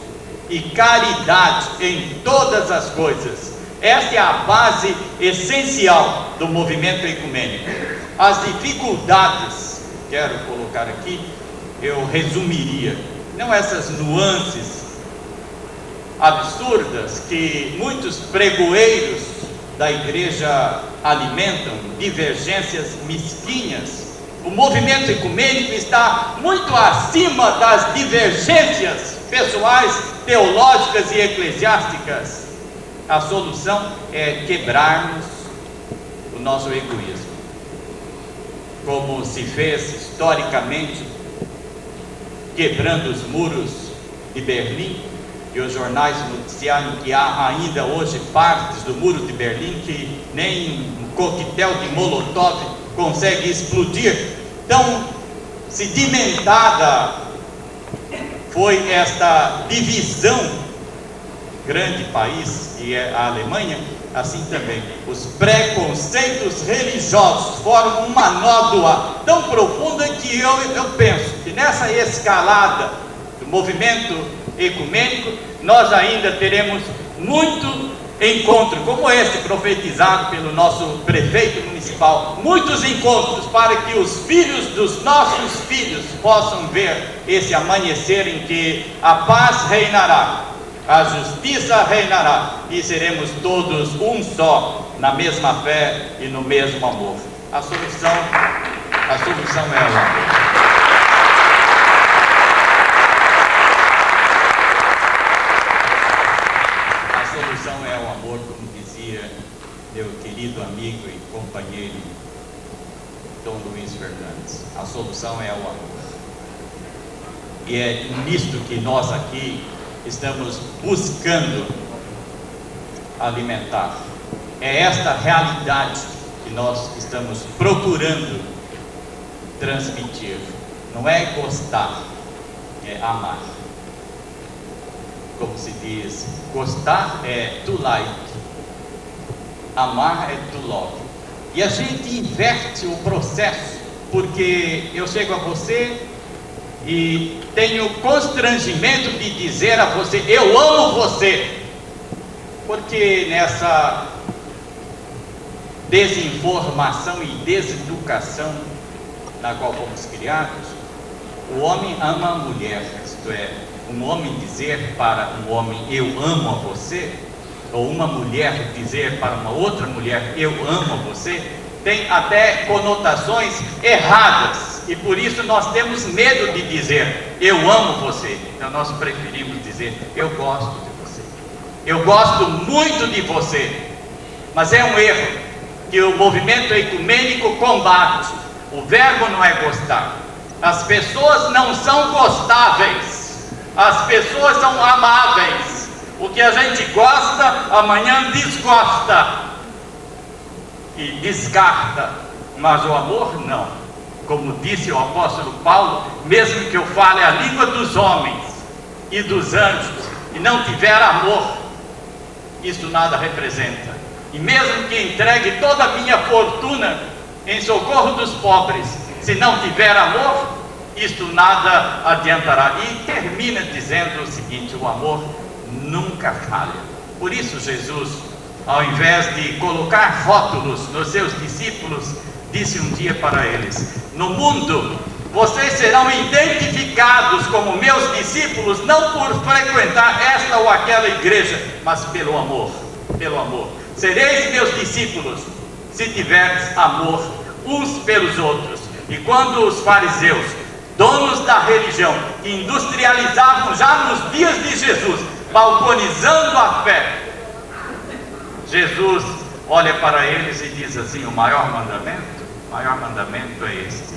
e caridade em todas as coisas. Esta é a base essencial do movimento ecumênico. As dificuldades, quero colocar aqui, eu resumiria, não essas nuances absurdas que muitos pregoeiros da igreja alimentam, divergências mesquinhas O movimento ecumênico está muito acima das divergências pessoais, teológicas e eclesiásticas. A solução é quebrarmos o nosso egoísmo, como se fez historicamente, quebrando os muros de Berlim, e os jornais noticiaram que há ainda hoje partes do muro de Berlim que nem um coquetel de Molotov consegue explodir. Tão sedimentada foi esta divisão, grande país que é a Alemanha, assim também os preconceitos religiosos formam uma nódoa tão profunda que eu penso que nessa escalada do movimento ecumênico nós ainda teremos muito encontro como esse profetizado pelo nosso prefeito municipal, muitos encontros para que os filhos dos nossos filhos possam ver esse amanhecer em que a paz reinará, a justiça reinará e seremos todos um só, na mesma fé e no mesmo amor. A solução é o amor. É o amor, como dizia meu querido amigo e companheiro Dom Luiz Fernandes. A solução é o amor. E é nisto que nós aqui estamos buscando alimentar. É esta realidade que nós estamos procurando transmitir. Não é gostar, é amar. Como se diz, gostar é to like, amar é to love. E a gente inverte o processo, porque eu chego a você e tenho constrangimento de dizer a você, eu amo você, porque nessa desinformação e deseducação na qual fomos criados, o homem ama a mulher, isto é, um homem dizer para um homem, eu amo a você, ou uma mulher dizer para uma outra mulher, eu amo a você, tem até conotações erradas, e por isso nós temos medo de dizer, eu amo você. Então nós preferimos dizer, eu gosto de você, eu gosto muito de você. Mas é um erro que o movimento ecumênico combate. O verbo não é gostar. As pessoas não são gostáveis, as pessoas são amáveis. O que a gente gosta, amanhã desgosta e descarta, mas o amor não. Como disse o apóstolo Paulo, mesmo que eu fale a língua dos homens e dos anjos e não tiver amor, isso nada representa. E mesmo que entregue toda a minha fortuna em socorro dos pobres, se não tiver amor, isto nada adiantará. E termina dizendo o seguinte: o amor nunca falha. Por isso Jesus, ao invés de colocar rótulos nos seus discípulos, disse um dia para eles: no mundo vocês serão identificados como meus discípulos, não por frequentar esta ou aquela igreja, mas pelo amor. Pelo amor. Sereis meus discípulos se tiverdes amor uns pelos outros. E quando os fariseus, donos da religião, que industrializavam já nos dias de Jesus, balconizando a fé, Jesus olha para eles e diz assim: o maior mandamento é este: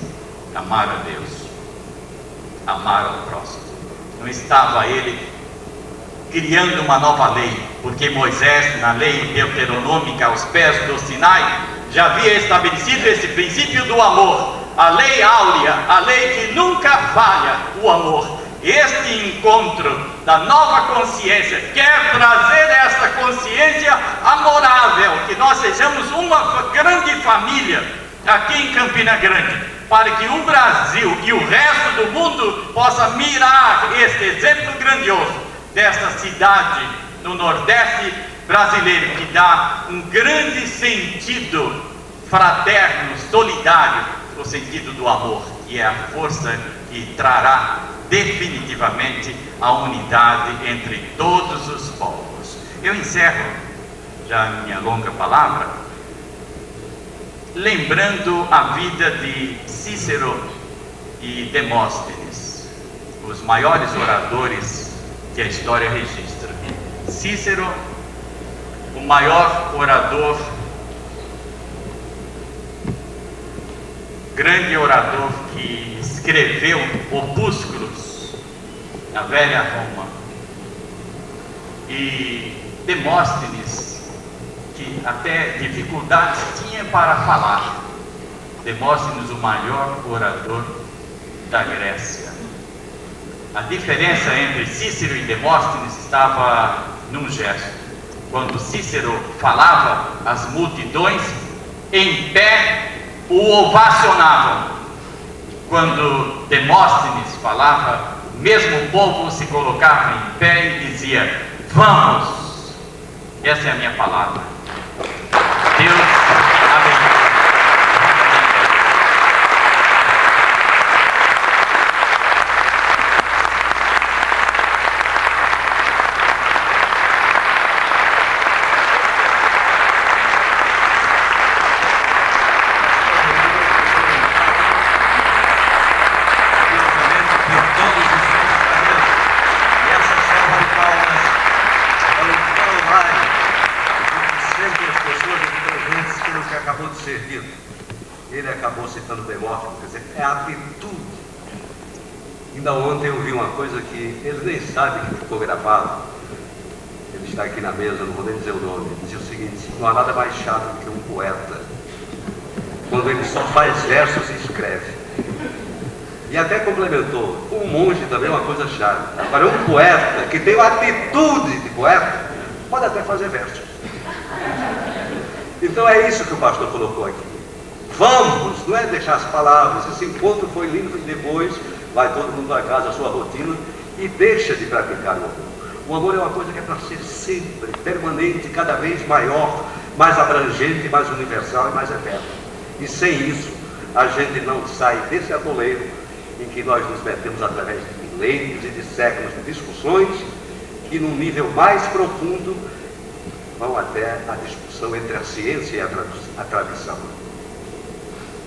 amar a Deus, amar ao próximo. Não estava ele criando uma nova lei, porque Moisés, na lei deuteronômica aos pés do Sinai, já havia estabelecido esse princípio do amor, a lei áurea, a lei que nunca falha, o amor. Este encontro da nova consciência quer trazer essa consciência amorável, que nós sejamos uma grande família aqui em Campina Grande, para que o Brasil e o resto do mundo possa mirar este exemplo grandioso desta cidade no Nordeste brasileiro, que dá um grande sentido fraterno, solidário, o sentido do amor, que é a força que trará definitivamente a unidade entre todos os povos. Eu encerro já a minha longa palavra lembrando a vida de Cícero e Demóstenes, os maiores oradores que a história registra. Cícero, o maior orador, grande orador que escreveu opúsculos na velha Roma, e Demóstenes, que até dificuldades tinha para falar. Demóstenes, o maior orador da Grécia. A diferença entre Cícero e Demóstenes estava num gesto. Quando Cícero falava, as multidões em pé o ovacionavam. Quando Demóstenes falava, mesmo o povo se colocava em pé e dizia: vamos! Essa é a minha palavra. Deus abençoe. Ele acabou citando Demóstenes, quer dizer, é a atitude. Ainda ontem eu vi uma coisa que ele nem sabe que ficou gravado. Ele está aqui na mesa, não vou nem dizer o nome. Ele dizia o seguinte: não há nada mais chato do que um poeta quando ele só faz versos e escreve. E até complementou: um monge também é uma coisa chata. Agora, um poeta que tem uma atitude de poeta pode até fazer versos. Então é isso que o pastor colocou aqui. Vamos, não é deixar as palavras. Esse encontro foi lindo e depois vai todo mundo para casa, a sua rotina, e deixa de praticar o amor. O amor é uma coisa que é para ser sempre, permanente, cada vez maior, mais abrangente, mais universal e mais eterno. E sem isso, a gente não sai desse atoleiro em que nós nos metemos através de milênios e de séculos de discussões que, num nível mais profundo, vão até a discussão entre a ciência e a tradição.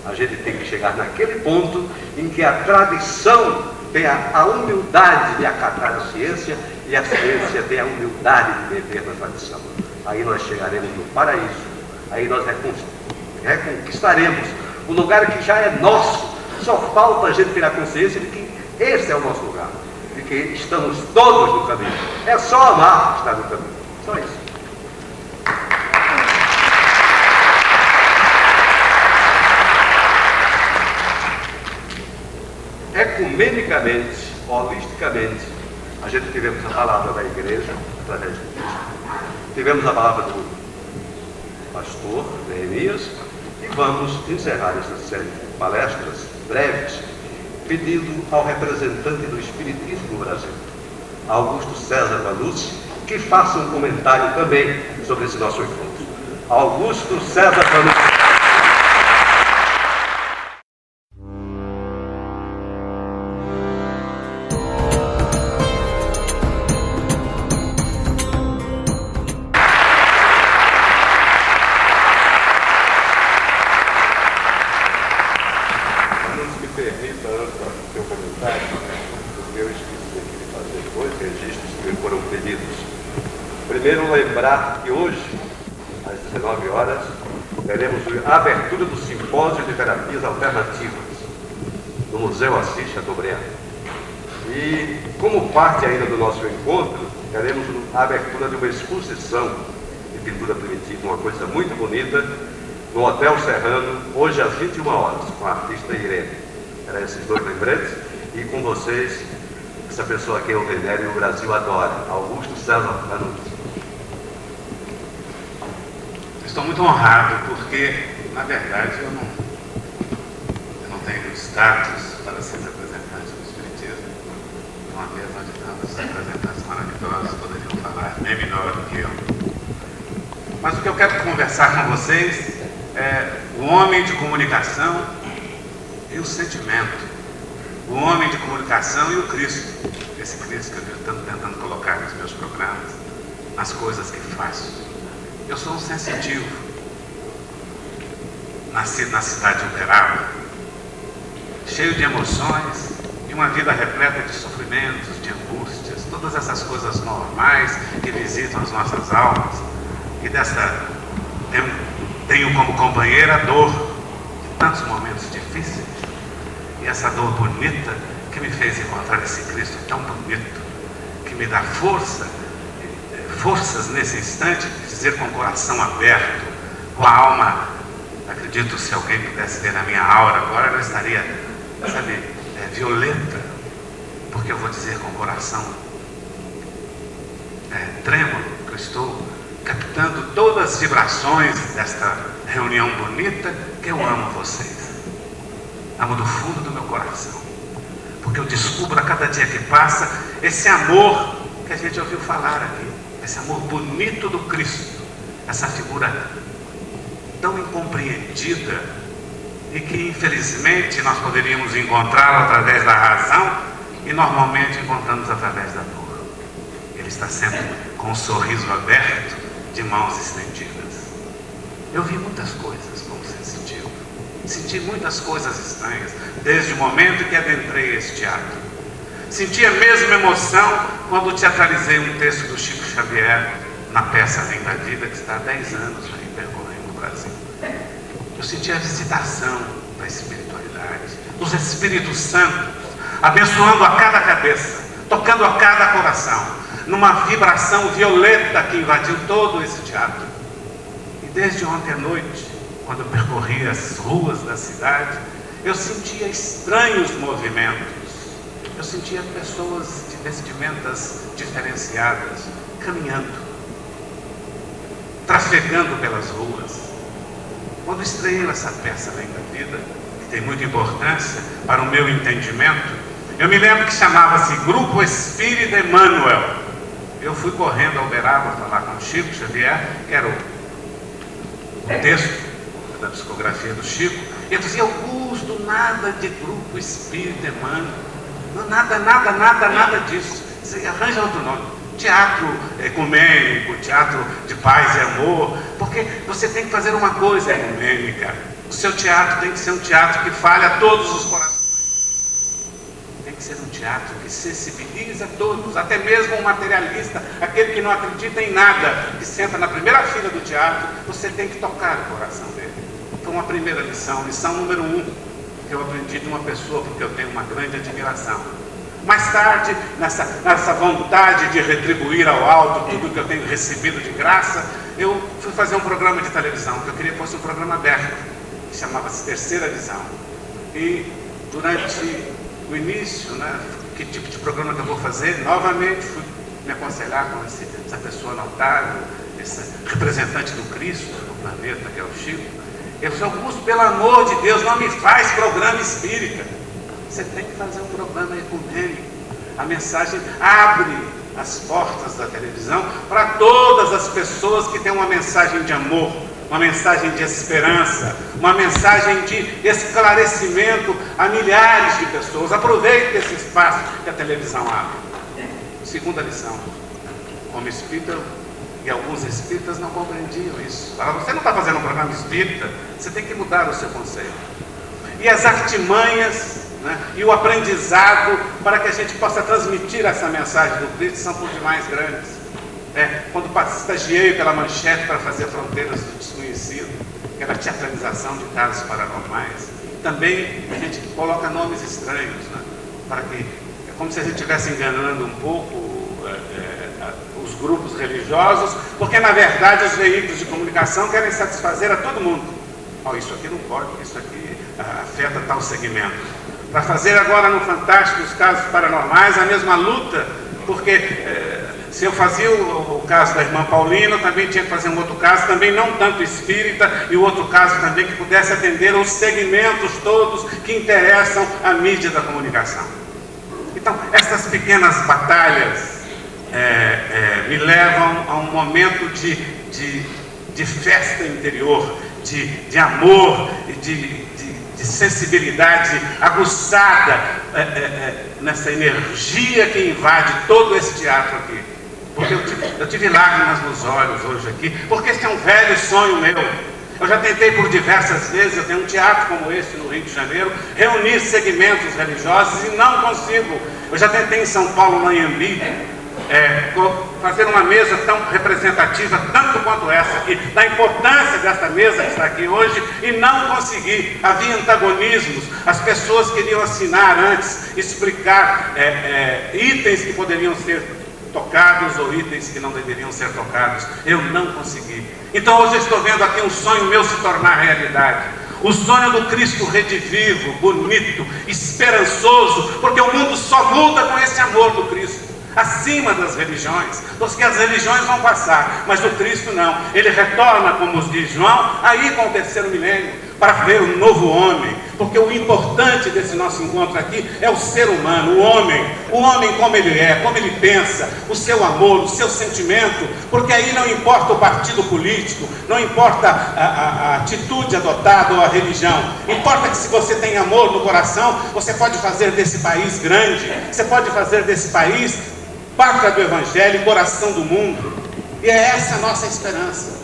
A gente tem que chegar naquele ponto em que a tradição tem a humildade de acatar a ciência e a ciência tem a humildade de beber na tradição. Aí nós chegaremos no paraíso, aí nós reconquistaremos o lugar que já é nosso. Só falta a gente ter a consciência de que esse é o nosso lugar, de que estamos todos no caminho. É só amar estar no caminho, só isso. Ecumenicamente, holisticamente, a gente tivemos a palavra da igreja, através de Cristo, tivemos a palavra do pastor Neemias, e vamos encerrar essa série de palestras breves, pedindo ao representante do Espiritismo no Brasil, Augusto César Vanucci, que faça um comentário também sobre esse nosso encontro. Augusto César Vanucci. Primeiro, lembrar que hoje, às 19 horas, teremos a abertura do Simpósio de Terapias Alternativas no Museu Assis Chateaubriand. E, como parte ainda do nosso encontro, teremos a abertura de uma exposição de pintura primitiva, uma coisa muito bonita, no Hotel Serrano, hoje às 21 horas, com a artista Irene. Eram esses dois lembretes, e com vocês, essa pessoa que eu venero e o Brasil adora, Augusto César Vanucci. Estou muito honrado porque, na verdade, eu não tenho status para ser representante do Espiritismo. Uma mesa onde tantos representantes maravilhosos poderiam falar bem melhor do que eu. Mas o que eu quero conversar com vocês é o homem de comunicação e o sentimento. O homem de comunicação e o Cristo. Esse Cristo que eu estou tentando colocar nos meus programas, nas coisas que faço. Eu sou um sensitivo. nascido na cidade de Uberaba, cheio de emoções, de uma vida repleta de sofrimentos, de angústias, todas essas coisas normais que visitam as nossas almas. E tenho como companheira a dor de tantos momentos difíceis. E essa dor bonita que me fez encontrar esse Cristo tão bonito, que me dá forças nesse instante de dizer com o coração aberto, com a alma. Acredito, se alguém pudesse ver na minha aura agora, ela estaria, violeta, porque eu vou dizer com o coração trêmulo, que eu estou captando todas as vibrações desta reunião bonita, que eu amo vocês. Amo do fundo do meu coração, porque eu descubro a cada dia que passa esse amor que a gente ouviu falar aqui, esse amor bonito do Cristo, essa figura tão incompreendida e que infelizmente nós poderíamos encontrá-lo através da razão e normalmente encontramos através da dor. Ele está sempre com um sorriso aberto, de mãos estendidas. Eu vi muitas coisas como sensitivo, senti muitas coisas estranhas desde o momento em que adentrei esse teatro. Senti a mesma emoção quando teatralizei um texto do Chico Xavier na peça Além da Vida, que está há 10 anos aí percorrendo o Brasil. Eu senti a visitação da espiritualidade, dos Espíritos Santos, abençoando a cada cabeça, tocando a cada coração, numa vibração violeta que invadiu todo esse teatro. E desde ontem à noite, quando eu percorri as ruas da cidade, eu sentia estranhos movimentos. Eu sentia pessoas de vestimentas diferenciadas, caminhando, trafegando pelas ruas. Quando estreei essa peça Além da Vida, que tem muita importância para o meu entendimento, eu me lembro que chamava-se Grupo Espírita Emmanuel. Eu fui correndo ao Uberaba falar com o Chico Xavier, que era o texto da psicografia do Chico, e eu dizia: Augusto, nada de Grupo Espírita Emmanuel, nada disso, você arranja outro nome, teatro ecumênico, teatro de paz e amor, porque você tem que fazer uma coisa ecumênica, o seu teatro tem que ser um teatro que fale a todos os corações. Tem que ser um teatro que sensibiliza todos, até mesmo um materialista, aquele que não acredita em nada, que senta na primeira fila do teatro, você tem que tocar o coração dele. Foi uma primeira lição número 1, que eu aprendi de uma pessoa, porque eu tenho uma grande admiração. Mais tarde, nessa vontade de retribuir ao alto tudo que eu tenho recebido de graça, eu fui fazer um programa de televisão, que eu queria que fosse um programa aberto, que chamava-se Terceira Visão. E durante o início, que tipo de programa que eu vou fazer, novamente fui me aconselhar com essa pessoa notável, esse representante do Cristo no planeta, que é o Chico. Eu disse: Augusto, pelo amor de Deus, não me faz programa espírita. Você tem que fazer um programa ecumênico. A mensagem abre as portas da televisão para todas as pessoas que têm uma mensagem de amor, uma mensagem de esperança, uma mensagem de esclarecimento a milhares de pessoas. Aproveite esse espaço que a televisão abre. Segunda lição: como espírita, e alguns espíritas não compreendiam isso. Falavam: você não está fazendo um programa espírita, você tem que mudar o seu conceito. E as artimanhas, e o aprendizado para que a gente possa transmitir essa mensagem do Cristo são por demais grandes. Quando estagiei pela Manchete para fazer Fronteiras do Desconhecido, aquela teatralização de casos paranormais, também a gente coloca nomes estranhos, para que, é como se a gente estivesse enganando um pouco os grupos religiosos, porque na verdade os veículos de comunicação querem satisfazer a todo mundo. Isso aqui não pode, isso aqui afeta tal segmento. Para fazer agora no Fantástico os casos paranormais, a mesma luta, porque se eu fazia o caso da irmã Paulina, eu também tinha que fazer um outro caso, também não tanto espírita, e o outro caso também que pudesse atender os segmentos todos que interessam a mídia da comunicação. Então, essas pequenas batalhas me levam a um momento de festa interior, de amor e de sensibilidade aguçada nessa energia que invade todo esse teatro aqui. Porque eu tive lágrimas nos olhos hoje aqui, porque esse é um velho sonho meu. Eu já tentei por diversas vezes, eu tenho um teatro como esse no Rio de Janeiro, reunir segmentos religiosos e não consigo. Eu já tentei em São Paulo, no Anhembi, fazer uma mesa tão representativa, tanto quanto essa aqui, da importância dessa mesa que está aqui hoje, e não consegui. Havia antagonismos, as pessoas queriam assinar antes, explicar itens que poderiam ser tocados ou itens que não deveriam ser tocados. Eu não consegui. Então hoje eu estou vendo aqui um sonho meu se tornar realidade. O sonho do Cristo redivivo, bonito, esperançoso, porque o mundo só muda com esse amor do Cristo. Acima das religiões, porque as religiões vão passar, mas o Cristo não. Ele retorna, como diz João, aí com o terceiro milênio, para ver o novo homem, porque o importante desse nosso encontro aqui é o ser humano, o homem como ele é, como ele pensa, o seu amor, o seu sentimento, porque aí não importa o partido político, não importa a atitude adotada ou a religião, importa que se você tem amor no coração, você pode fazer desse país grande, você pode fazer desse país pátria do Evangelho, coração do mundo. E é essa a nossa esperança.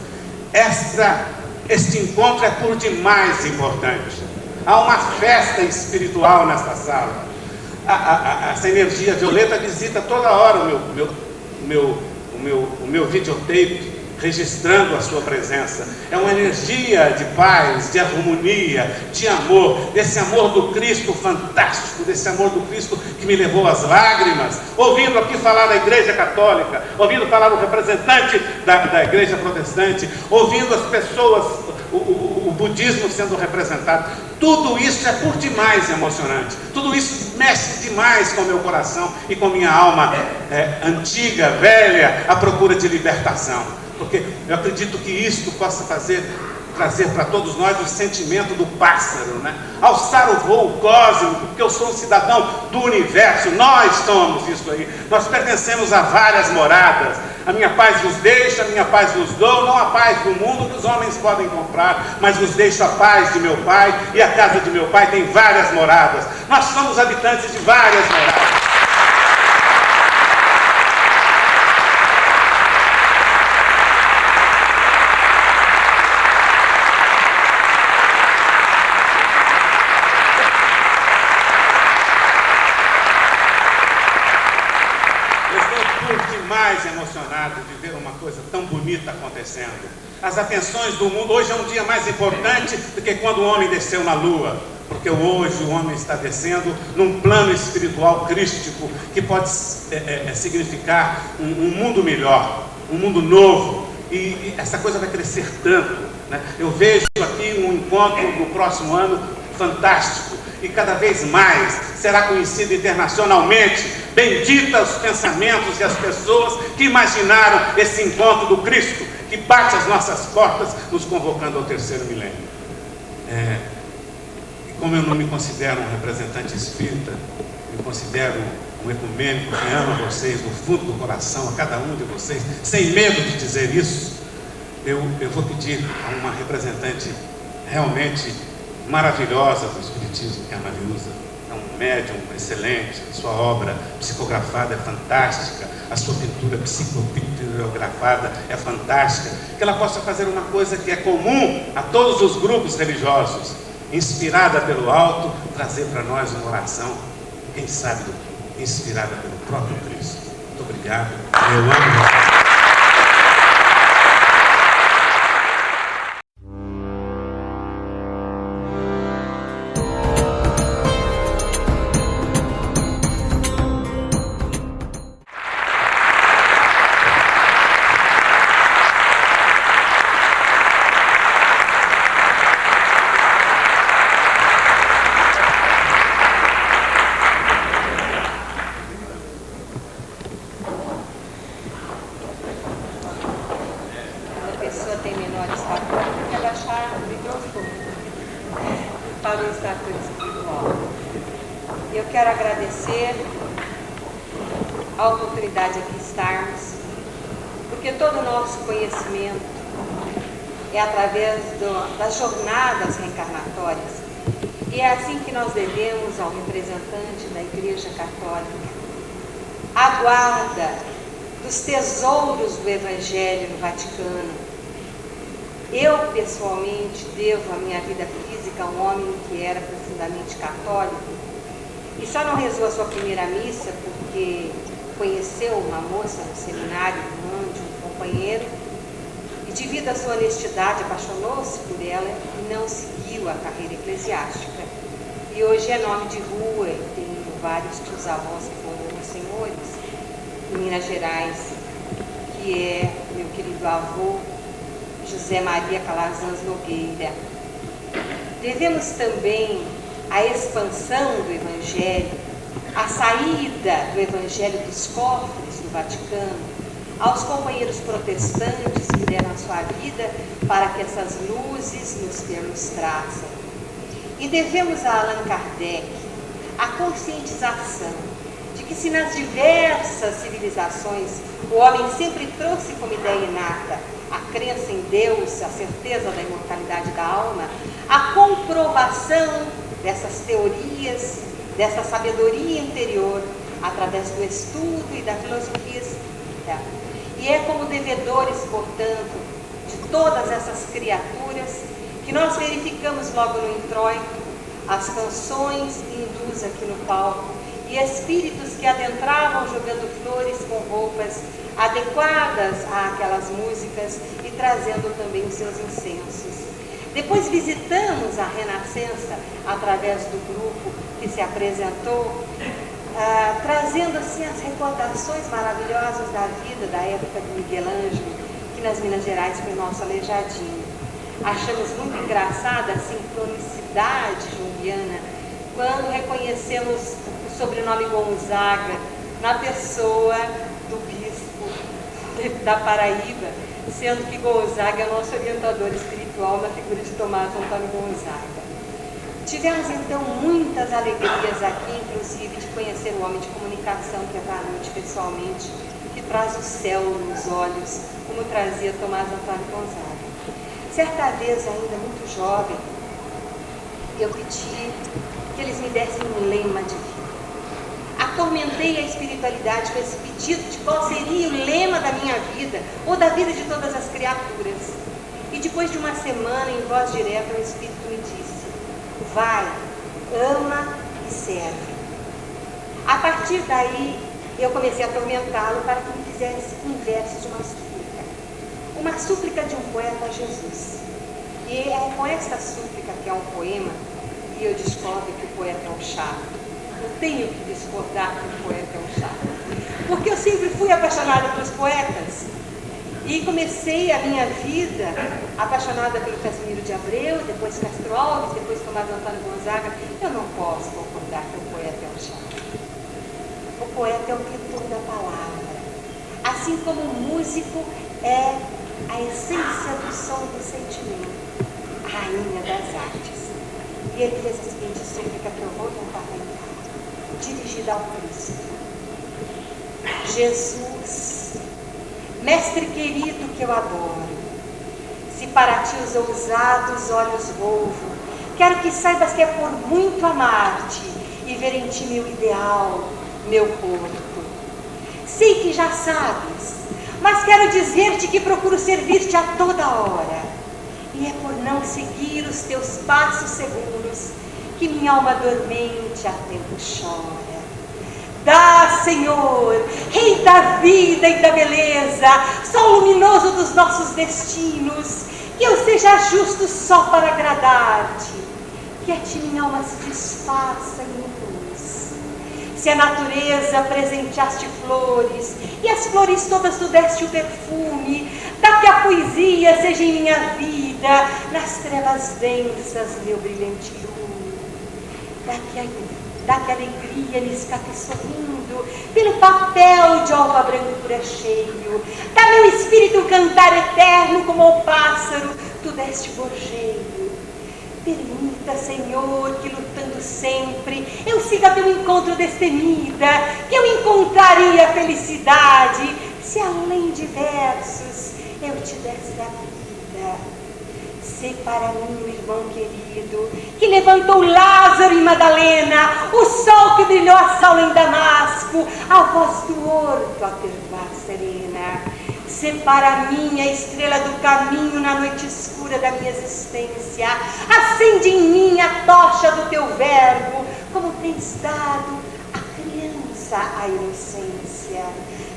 Este encontro é por demais importante. Há uma festa espiritual nesta sala. Essa energia violeta visita toda hora o meu videotape, registrando a sua presença. É uma energia de paz, de harmonia, de amor, desse amor do Cristo fantástico, desse amor do Cristo que me levou às lágrimas, ouvindo aqui falar da Igreja Católica, ouvindo falar o representante da Igreja Protestante, ouvindo as pessoas, o budismo sendo representado. Tudo isso é por demais emocionante, tudo isso mexe demais com o meu coração e com minha alma antiga, velha, à procura de libertação. Porque eu acredito que isto possa trazer para todos nós o sentimento do pássaro, né? Alçar o voo cósmico, porque eu sou um cidadão do universo, nós somos isso aí, nós pertencemos a várias moradas. A minha paz vos deixo, a minha paz vos dou, não a paz do mundo que os homens podem comprar, mas vos deixo a paz de meu Pai, e a casa de meu Pai tem várias moradas. Nós somos habitantes de várias moradas. Emocionado de ver uma coisa tão bonita acontecendo. As atenções do mundo, hoje é um dia mais importante do que quando o homem desceu na lua, porque hoje o homem está descendo num plano espiritual crístico que pode significar um mundo melhor, um mundo novo, e essa coisa vai crescer tanto, né? Eu vejo aqui um encontro no próximo ano fantástico, e cada vez mais será conhecido internacionalmente. Bendita os pensamentos e as pessoas que imaginaram esse encontro do Cristo, que bate às nossas portas, nos convocando ao terceiro milênio. E como eu não me considero um representante espírita, me considero um ecumênico que ama vocês do fundo do coração, a cada um de vocês, sem medo de dizer isso, eu vou pedir a uma representante realmente maravilhosa do Espiritismo, que é a Mariusa. É um médium excelente, a sua obra psicografada é fantástica, a sua pintura psicografada é fantástica, que ela possa fazer uma coisa que é comum a todos os grupos religiosos, inspirada pelo alto, trazer para nós uma oração, quem sabe, inspirada pelo próprio Cristo. Muito obrigado, eu amo. Eu quero agradecer a oportunidade de aqui estarmos, porque todo o nosso conhecimento é através das jornadas reencarnatórias, e é assim que nós devemos ao representante da Igreja Católica a guarda dos tesouros do Evangelho no Vaticano, Eu, pessoalmente, devo a minha vida física a um homem que era profundamente católico e só não rezou a sua primeira missa porque conheceu uma moça no seminário, irmã de um companheiro, e devido à sua honestidade apaixonou-se por ela e não seguiu a carreira eclesiástica. E hoje é nome de rua e tem vários tios-avós que foram senhores em Minas Gerais, que é meu querido avô José Maria Calazans Nogueira. Devemos também a expansão do Evangelho, a saída do Evangelho dos cofres do Vaticano, aos companheiros protestantes que deram a sua vida para que essas luzes nos perlustrassem. E devemos a Allan Kardec a conscientização de que se nas diversas civilizações o homem sempre trouxe como ideia inata a crença em Deus, a certeza da imortalidade da alma, a comprovação dessas teorias, dessa sabedoria interior, através do estudo e da filosofia espírita. E é como devedores, portanto, de todas essas criaturas que nós verificamos logo no introito as canções hindus aqui no palco e espíritos que adentravam jogando flores com roupas adequadas àquelas músicas e trazendo também os seus incensos. Depois visitamos a Renascença através do grupo que se apresentou, trazendo assim as recordações maravilhosas da vida da época do Miguel Ângelo, que nas Minas Gerais foi nosso aleijadinho. Achamos muito engraçada a sincronicidade junguiana quando reconhecemos o sobrenome Gonzaga na pessoa do bispo da Paraíba, sendo que Gonzaga é nosso orientador espiritual na figura de Tomás Antônio Gonzaga. Tivemos então muitas alegrias aqui, inclusive de conhecer o homem de comunicação que é para a noite pessoalmente, que traz o céu nos olhos, como trazia Tomás Antônio Gonzaga. Certa vez, ainda muito jovem, eu pedi que eles me dessem um lema de vida. Atormentei a espiritualidade com esse pedido de qual seria o lema da minha vida, ou da vida de todas as criaturas. E depois de uma semana, em voz direta, o Espírito me disse: vai, ama e serve. A partir daí, eu comecei a atormentá-lo para que me fizesse um verso de uma súplica de um poeta a Jesus. E é com esta súplica, que é um poema, que eu descobro que o poeta é um chato. Eu tenho que discordar que o poeta é um chato, porque eu sempre fui apaixonada pelos poetas e comecei a minha vida apaixonada pelo Casimiro de Abreu, depois Castro Alves, depois Tomás Antônio Gonzaga. Eu não posso concordar que o poeta é um chato. O poeta é o pintor da palavra, assim como o músico é a essência do som do sentimento, a rainha das artes. E ele fez a seguinte súplica que eu vou tentar lembrar, dirigida ao Cristo. Jesus, mestre querido que eu adoro, se para ti os ousados olhos volvo, quero que saibas que é por muito amar-te e ver em ti meu ideal, meu corpo. Sei que já sabes, mas quero dizer-te que procuro servir-te a toda hora. E é por não seguir os teus passos seguros que minha alma dormente a tempo chora. Dá, Senhor, Rei da vida e da beleza, Sol luminoso dos nossos destinos, que eu seja justo só para agradar-te, que a ti minha alma se desfaça em luz. Se a natureza presenteaste flores, e as flores todas tu deste o perfume, dá que a poesia seja em minha vida, nas trevas densas, meu brilhante lume. Dá que a alegria me escape sorrindo, pelo papel de alva brancura cheio. Dá meu espírito um cantar eterno, como ao pássaro, tu deste gorjeio. Permita, Senhor, que lutando sempre eu siga teu encontro destemida, que eu encontraria a felicidade se além de versos eu te desse a vida. Sê para mim o irmão querido que levantou Lázaro e Madalena, o sol que brilhou a Saulo em Damasco, a voz do horto a pervar serena. Sê para mim a estrela do caminho na noite escura, doçura da minha existência. Acende em mim a tocha do teu verbo, como tens dado à criança a inocência.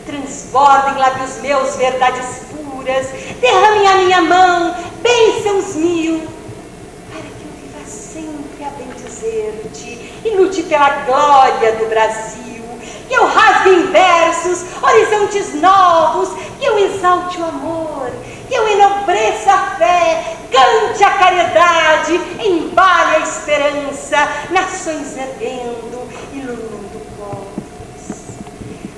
Transborda em lábios meus verdades puras, derrame em a minha mão bênçãos mil, para que eu viva sempre a bendizer-te e lute pela glória do Brasil. Que eu rasgue em versos horizontes novos, que eu exalte o amor, que eu enobreça a fé, cante a caridade, embale a esperança, nações erguendo, iluminando povos.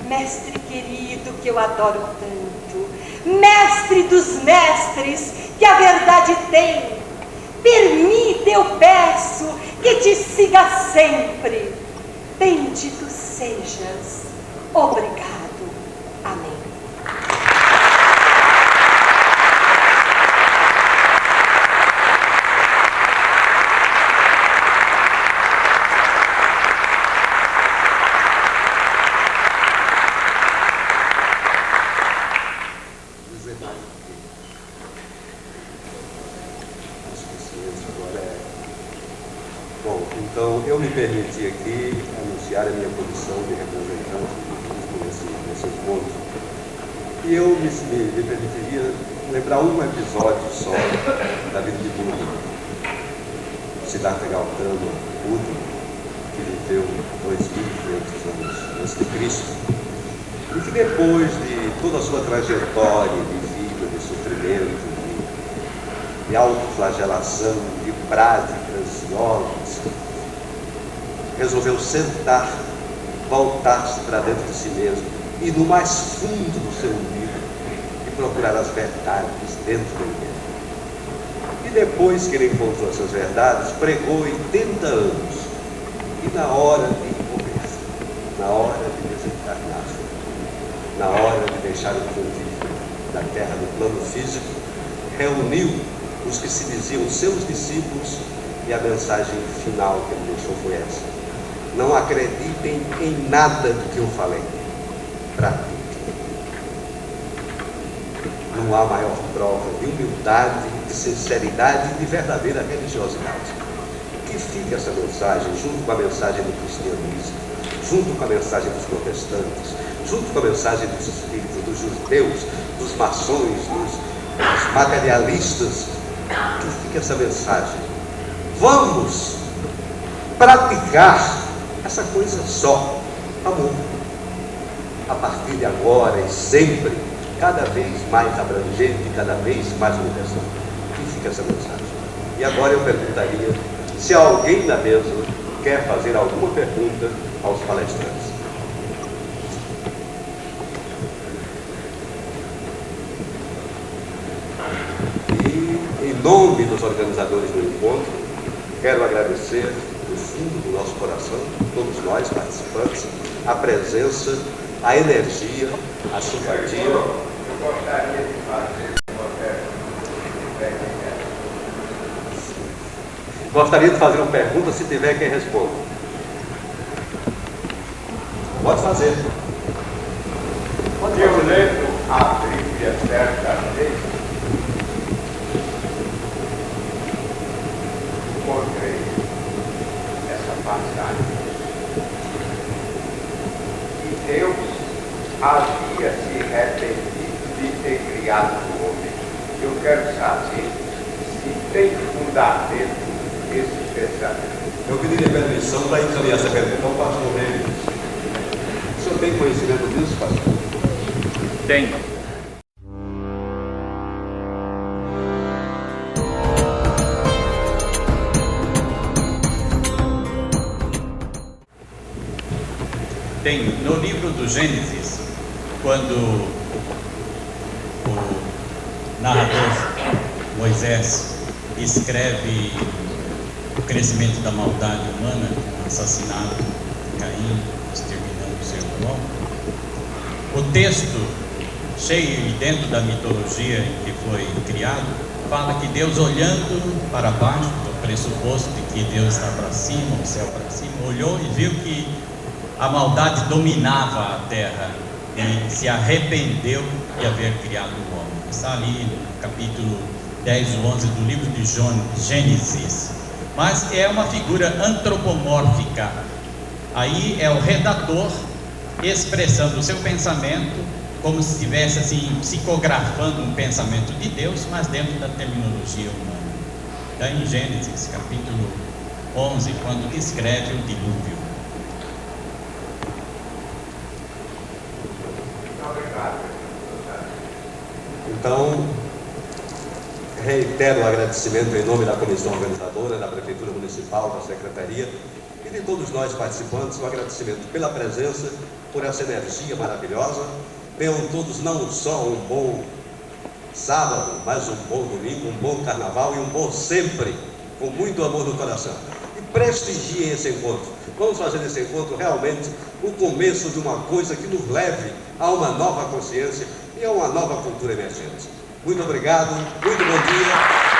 Mestre querido que eu adoro tanto, mestre dos mestres que a verdade tem, permita, eu peço, que te siga sempre. Bendito sejas. Obrigado. Amém. Bom, então eu me permiti aqui anunciar a minha posição de representante nesse encontro. E eu me permitiria lembrar um episódio só da vida de Buda, Siddhartha Gautama, Buda, que viveu 2.500 anos antes de Cristo, e que depois de toda a sua trajetória de vida, de sofrimento, de autoflagelação, de práticas yogas, resolveu sentar, voltar-se para dentro de si mesmo e no mais fundo do seu umbigo e procurar as verdades dentro dele mesmo. E depois que ele encontrou essas verdades, pregou 80 anos. E na hora de morrer, na hora de desencarnar, na hora de deixar o convívio da terra no plano físico, reuniu os que se diziam seus discípulos, e a mensagem final que ele deixou foi essa: não acreditem em nada do que eu falei, pratiquem. Não há maior prova de humildade, de sinceridade e de verdadeira religiosidade. Que fique essa mensagem junto com a mensagem do cristianismo, junto com a mensagem dos protestantes, junto com a mensagem dos espíritos, dos judeus, dos maçons, dos materialistas. Que fique essa mensagem: vamos praticar essa coisa só, amor. A partir de agora e sempre, cada vez mais abrangente, cada vez mais universal. Que fique essa mensagem. E agora eu perguntaria se alguém na mesa quer fazer alguma pergunta aos palestrantes. Em nome dos organizadores do encontro, quero agradecer do fundo do nosso coração, todos nós participantes, a presença, a energia, a simpatia. Eu gostaria de fazer Gostaria de fazer uma pergunta, se tiver quem responda. Pode fazer. Pode eu fazer. lembro a Bíblia certa vez, encontrei essa passagem. E Deus havia se arrependido de ter criado o homem. Eu quero saber se tem fundamento esse pensamento. Eu pediria permissão para encaminhar essa pergunta ao pastor Reis. O senhor tem conhecimento disso, pastor? Tenho. Tenho. No livro do Gênesis, quando o narrador Moisés escreve o crescimento da maldade humana, o assassinato de Caim, exterminando o ser humano, o texto, cheio e dentro da mitologia em que foi criado, fala que Deus, olhando para baixo, do pressuposto de que Deus está para cima, o céu para cima, olhou e viu que a maldade dominava a terra e se arrependeu de haver criado o homem. Está ali no capítulo 10 ou 11 do livro de Gênesis, mas é uma figura antropomórfica. Aí é o redator expressando o seu pensamento como se estivesse assim psicografando um pensamento de Deus, mas dentro da terminologia humana. Está em Gênesis capítulo 11, quando descreve o dilúvio. Então, reitero o agradecimento em nome da comissão organizadora, da Prefeitura Municipal, da Secretaria e de todos nós participantes, o agradecimento pela presença, por essa energia maravilhosa. Tenham todos não só um bom sábado, mas um bom domingo, um bom carnaval e um bom sempre, com muito amor no coração. E prestigiem esse encontro. Vamos fazer desse encontro realmente o começo de uma coisa que nos leve a uma nova consciência e a uma nova cultura emergente. Muito obrigado, muito bom dia.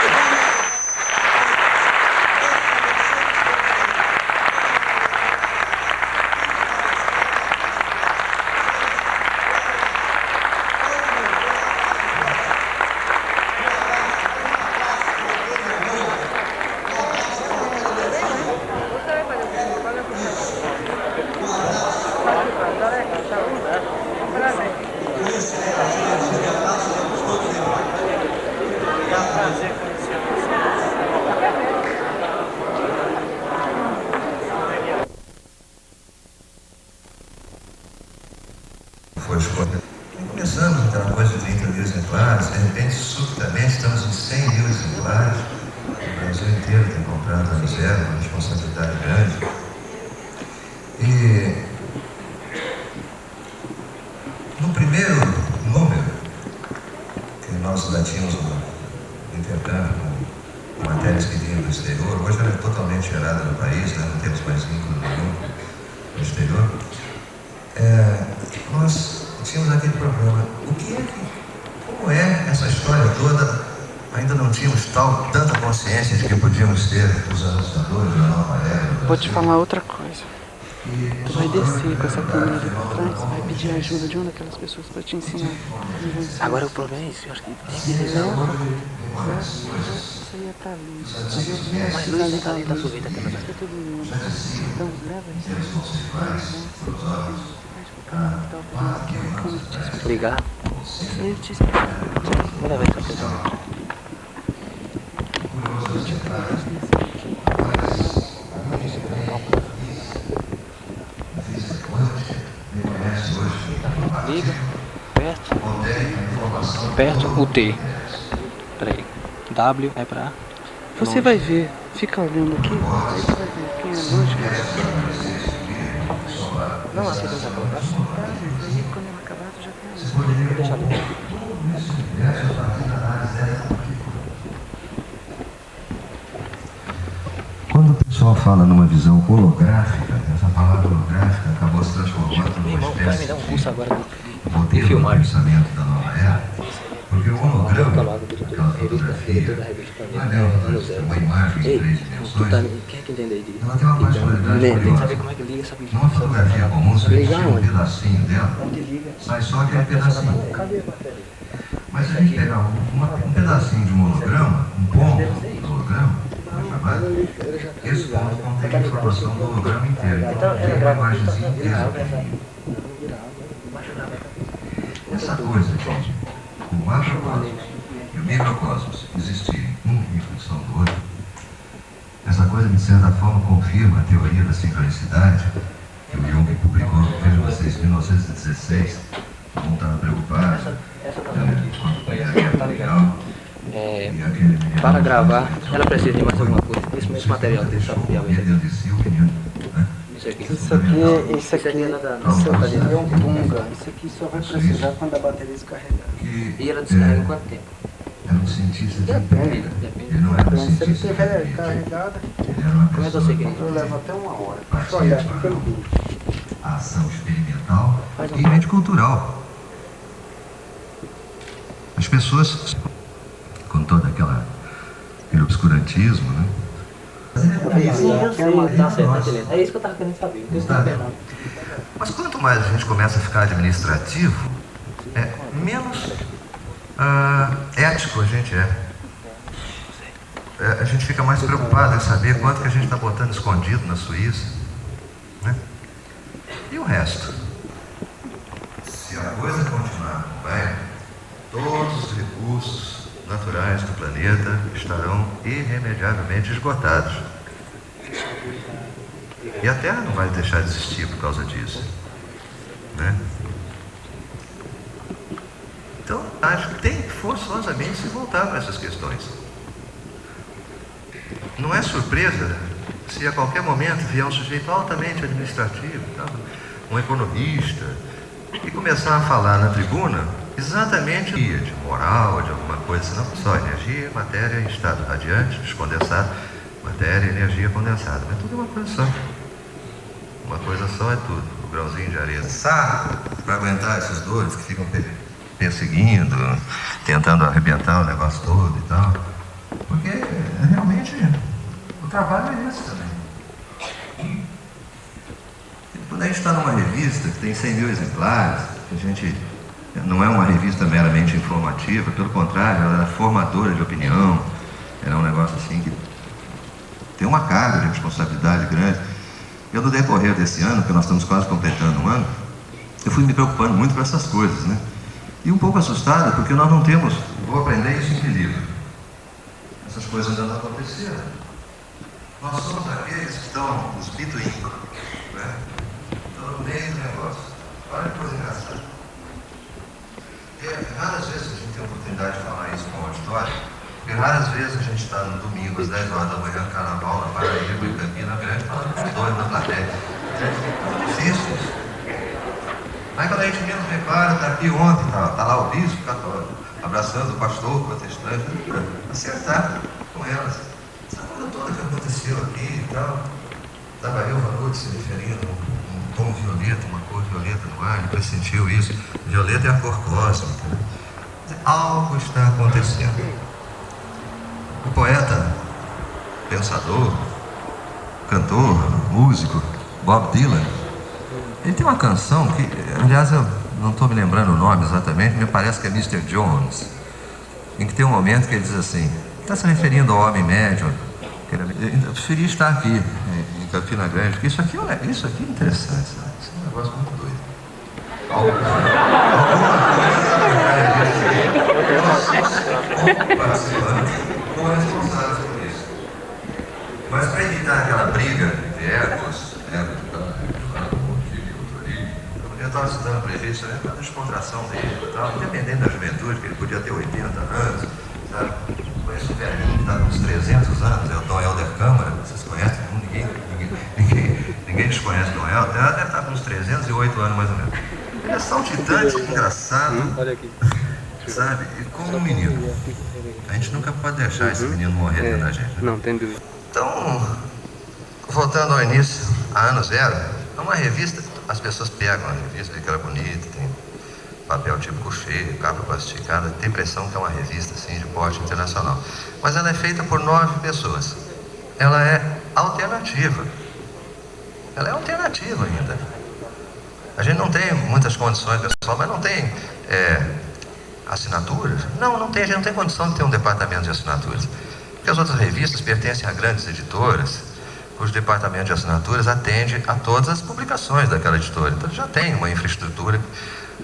Começamos aquela coisa de 30 mil exemplares, de repente, subitamente, estamos em 100 mil exemplares. O Brasil inteiro tem comprado a miséria, uma responsabilidade grande. E no primeiro número, que nós já tínhamos um intercâmbio com matérias que vinham do exterior, hoje ela é totalmente gerada no país, né? Não temos mais vínculo nenhum no exterior. Nós tínhamos aquele problema. Como é essa história toda? Ainda não tínhamos tanta consciência de que podíamos ter os ajustadores da nova era. Vou te falar outra coisa. Tu vai descer com essa câmera ali pra trás, vai pedir ajuda de uma daquelas pessoas pra te ensinar. Agora o problema é isso, eu acho que tem que realizar uma coisa. Isso aí é pra mim. Mas Luiz, tá sujeito aqui na Fica todo mundo. Então, leva isso. Ligar? Eu te explico. Vou levar essa pessoa. Liga, perto o T. Peraí. W é pra. Você vai ver, fica olhando aqui, aí você vai ver quem é longe. Não, assim não tá colocado. Aí quando ela acabar, tu já tem. Vou deixar ali. Quando o pessoal fala numa visão holográfica, essa palavra holográfica acabou se transformando numa espécie me dá um curso agora de modelo de pensamento da nova era, porque o holograma, aquela fotografia, uma imagem em 3 dimensões, quem é que entende aí disso? ela tem uma particularidade Tem que curiosa. saber como é que liga essa bicha. Numa fotografia comum, se a gente tira um pedacinho dela, sai só aquele pedacinho. Mas se a gente pegar um pedacinho de um holograma, um ponto do holograma, esse ponto contém a informação do holograma inteiro. Então, tem uma imagenzinha inteira. Essa coisa, gente, o macrocosmos e o microcosmos existirem um em função do outro, essa coisa, de certa forma, confirma a teoria da sincronicidade que o Jung publicou, vejam vocês, em 1916, não estava preocupado com a guerra mundial. Para gravar, ela precisa de mais alguma coisa. Esse material dele, sabe? Isso aqui é um Tunga. Isso aqui só vai precisar quando a bateria descarregar. E ela descarrega em quanto tempo? Era um cientista de Império. Ele não era um cientista de Se ele estiver carregada, como é que eu sei que eu levo até 1 hora. Deixa eu olhar aqui pelo Google. A ação experimental e mente cultural. As pessoas, com todo aquele obscurantismo, né? É isso que eu estava querendo saber. Mas quanto mais a gente começa a ficar administrativo, menos ético a gente é. a gente fica mais preocupado em saber quanto que a gente está botando escondido na Suíça, né? E o resto? Se a coisa continuar como vai, todos os recursos naturais do planeta estarão irremediavelmente esgotados. E a Terra não vai deixar de existir por causa disso, né? Então, acho que tem que forçosamente se voltar para essas questões. Não é surpresa se a qualquer momento vier um sujeito altamente administrativo, tá? Um economista, e começar a falar na tribuna exatamente de moral, de alguma coisa, senão só energia, matéria em estado radiante, descondensado, matéria, energia condensada. Mas tudo é uma coisa só. Uma coisa só é tudo, o grãozinho de areia. Sabe, para aguentar esses dois que ficam perseguindo, tentando arrebentar o negócio todo e tal. Porque realmente o trabalho é esse também. Quando a gente está numa revista que tem 100 mil exemplares, a gente não é uma revista meramente informativa, pelo contrário, ela é formadora de opinião, ela é um negócio assim que tem uma carga de responsabilidade grande. Eu, no decorrer desse ano, porque nós estamos quase completando um ano, eu fui me preocupando muito com essas coisas, né? E um pouco assustado, porque nós não temos, vou aprender isso em que livro? Essas coisas ainda não aconteceram. Nós somos aqueles que estão, os pituim, né? Estão no meio do negócio. Olha que coisa engraçada. Raras vezes a gente tem a oportunidade de falar isso com o auditório, porque raras vezes a gente está no domingo, às 10 horas da manhã, no carnaval, na Paraíba, em Campina Grande, falando com os dois na plateia. É difícil isso. Aí quando a gente menos repara, está aqui ontem, está lá o bispo católico, abraçando o pastor protestante, para acertar com elas. Essa coisa toda que aconteceu aqui e tal, estava eu à noite se referindo a um tom violeta, uma cor violeta no ar, ele pressentiu isso. Violeta é a cor cósmica. Algo está acontecendo. O poeta, pensador, cantor, músico, Bob Dylan, ele tem uma canção que, aliás, eu não estou me lembrando o nome exatamente, me parece que é Mr. Jones, em que tem um momento que ele diz assim, está se referindo ao homem médio, eu preferia estar aqui, em Campina Grande, porque isso aqui é interessante, sabe? Isso é um negócio muito doido. Como responsáveis por isso. Mas para evitar aquela briga entre egos, eu estava estudando para ele, isso é uma descontração dele e tal, independente da juventude, que ele podia ter 80 anos, sabe? Conheço o velhinho que está com uns 300 anos, é o Dom Helder Câmara, vocês conhecem? Ninguém desconhece o Dom Helder, ela deve estar com uns 308 anos mais ou menos. Ele é saltitante, engraçado, Olha aqui. sabe? E como um menino. A gente nunca pode deixar esse menino morrer dentro da gente. Né? Não, tem dúvida. Então, voltando ao início, a Ano Zero, é uma revista, as pessoas pegam a revista, vê que ela é bonita, tem papel tipo coucher, capa plastificada, tem impressão que é uma revista assim, de porte internacional. Mas ela é feita por 9 pessoas. Ela é alternativa. Ela é alternativa ainda. A gente não tem muitas condições, pessoal, mas não tem assinaturas? Não tem, a gente não tem condição de ter um departamento de assinaturas. Porque as outras revistas pertencem a grandes editoras, cujo departamento de assinaturas atende a todas as publicações daquela editora. Então já tem uma infraestrutura.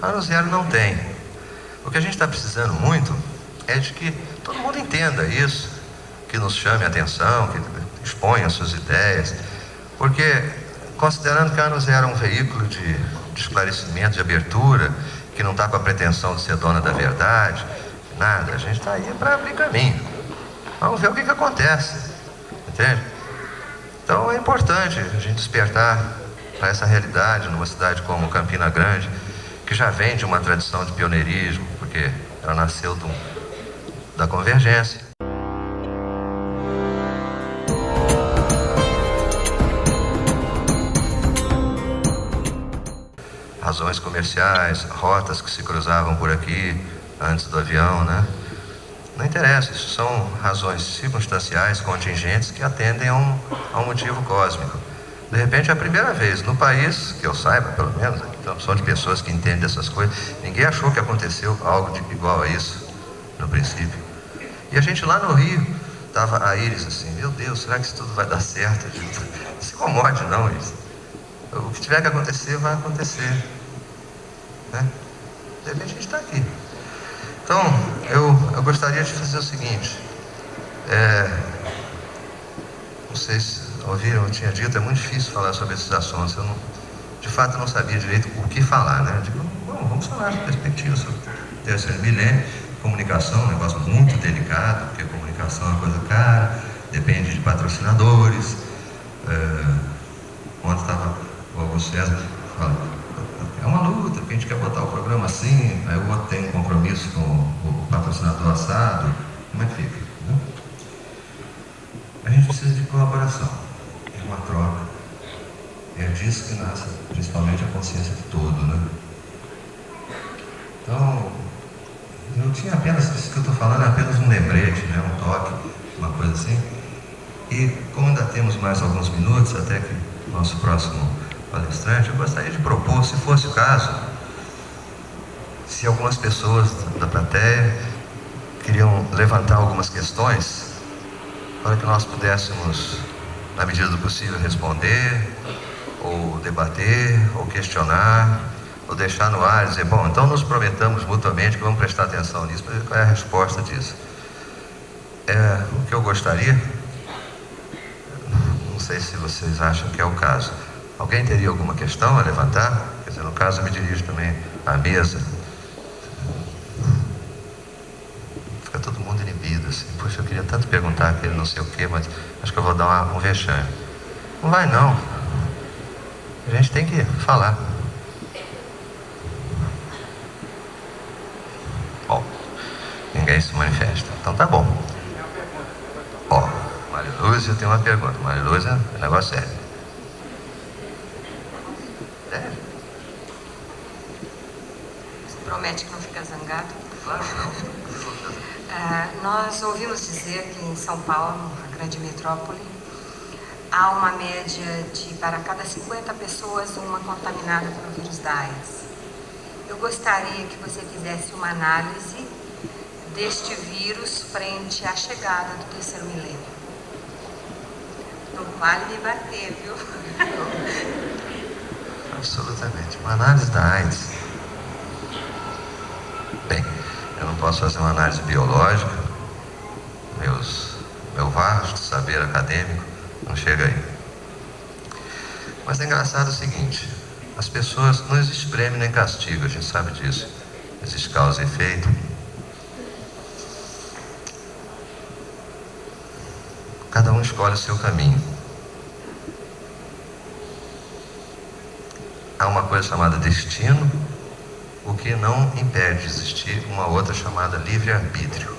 A Ano Zero não tem. O que a gente está precisando muito é de que todo mundo entenda isso, que nos chame a atenção, que exponha suas ideias, porque considerando que a Ano Zero é um veículo de esclarecimento, de abertura, que não está com a pretensão de ser dona da verdade, nada, a gente está aí para abrir caminho. Vamos ver o que acontece, entende? Então é importante a gente despertar para essa realidade numa cidade como Campina Grande, que já vem de uma tradição de pioneirismo, porque ela nasceu da convergência. Razões comerciais, rotas que se cruzavam por aqui antes do avião, né? Não interessa, isso são razões circunstanciais, contingentes, que atendem a um motivo cósmico. De repente é a primeira vez no país, que eu saiba, pelo menos, então, são de pessoas que entendem dessas coisas, ninguém achou que aconteceu algo igual a isso no princípio. E a gente lá no Rio Estava a Iris assim, meu Deus, será que isso tudo vai dar certo? Não se incomode não, Iris. O que tiver que acontecer, vai acontecer. Né? De repente a gente está aqui. Então, eu gostaria de fazer o seguinte. Não sei se ouviram, eu tinha dito, é muito difícil falar sobre esses assuntos. Eu de fato não sabia direito o que falar, né? Eu digo, bom, vamos falar de perspectivas sobre o terceiro milênio. Comunicação é um negócio muito delicado, porque comunicação é uma coisa cara, depende de patrocinadores. Ontem estava o Augusto César falando, é uma luta, porque a gente quer botar o programa assim, aí o outro tem um compromisso com o patrocinador assado, como é que fica? Né? A gente precisa de colaboração, de uma troca. É disso que nasce principalmente a consciência de todo, né? Então, eu tinha apenas, isso que eu estou falando é apenas um lembrete, né? Um toque, uma coisa assim. E como ainda temos mais alguns minutos até que o nosso próximo palestrante, eu gostaria de propor, se fosse o caso, se algumas pessoas da plateia queriam levantar algumas questões para que nós pudéssemos, na medida do possível, responder, ou debater, ou questionar, ou deixar no ar e dizer, bom, então nos prometamos mutuamente que vamos prestar atenção nisso, para ver qual é a resposta disso. O que eu gostaria, não sei se vocês acham que é o caso. Alguém teria alguma questão a levantar? Quer dizer, no caso eu me dirijo também à mesa. Fica todo mundo inibido, assim. Poxa, eu queria tanto perguntar aquele não sei o quê, mas acho que eu vou dar um vexame. Não vai não. A gente tem que falar. Bom, ninguém se manifesta. Então tá bom. Ó, Maria Lúcia tem uma pergunta. Maria Lúcia, é negócio sério. Você promete que não fica zangado? Claro que não. Nós ouvimos dizer que em São Paulo, a grande metrópole, há uma média de, para cada 50 pessoas, uma contaminada pelo vírus da AIDS. Eu gostaria que você fizesse uma análise deste vírus frente à chegada do terceiro milênio. Não vale me bater, viu? Absolutamente. Uma análise da AIDS. Bem, eu não posso fazer uma análise biológica. Meu vasto saber acadêmico não chega aí. Mas é engraçado o seguinte, as pessoas, não existe prêmio nem castigo, a gente sabe disso. Existe causa e efeito. Cada um escolhe o seu caminho. Há uma coisa chamada destino, o que não impede de existir uma outra chamada livre-arbítrio.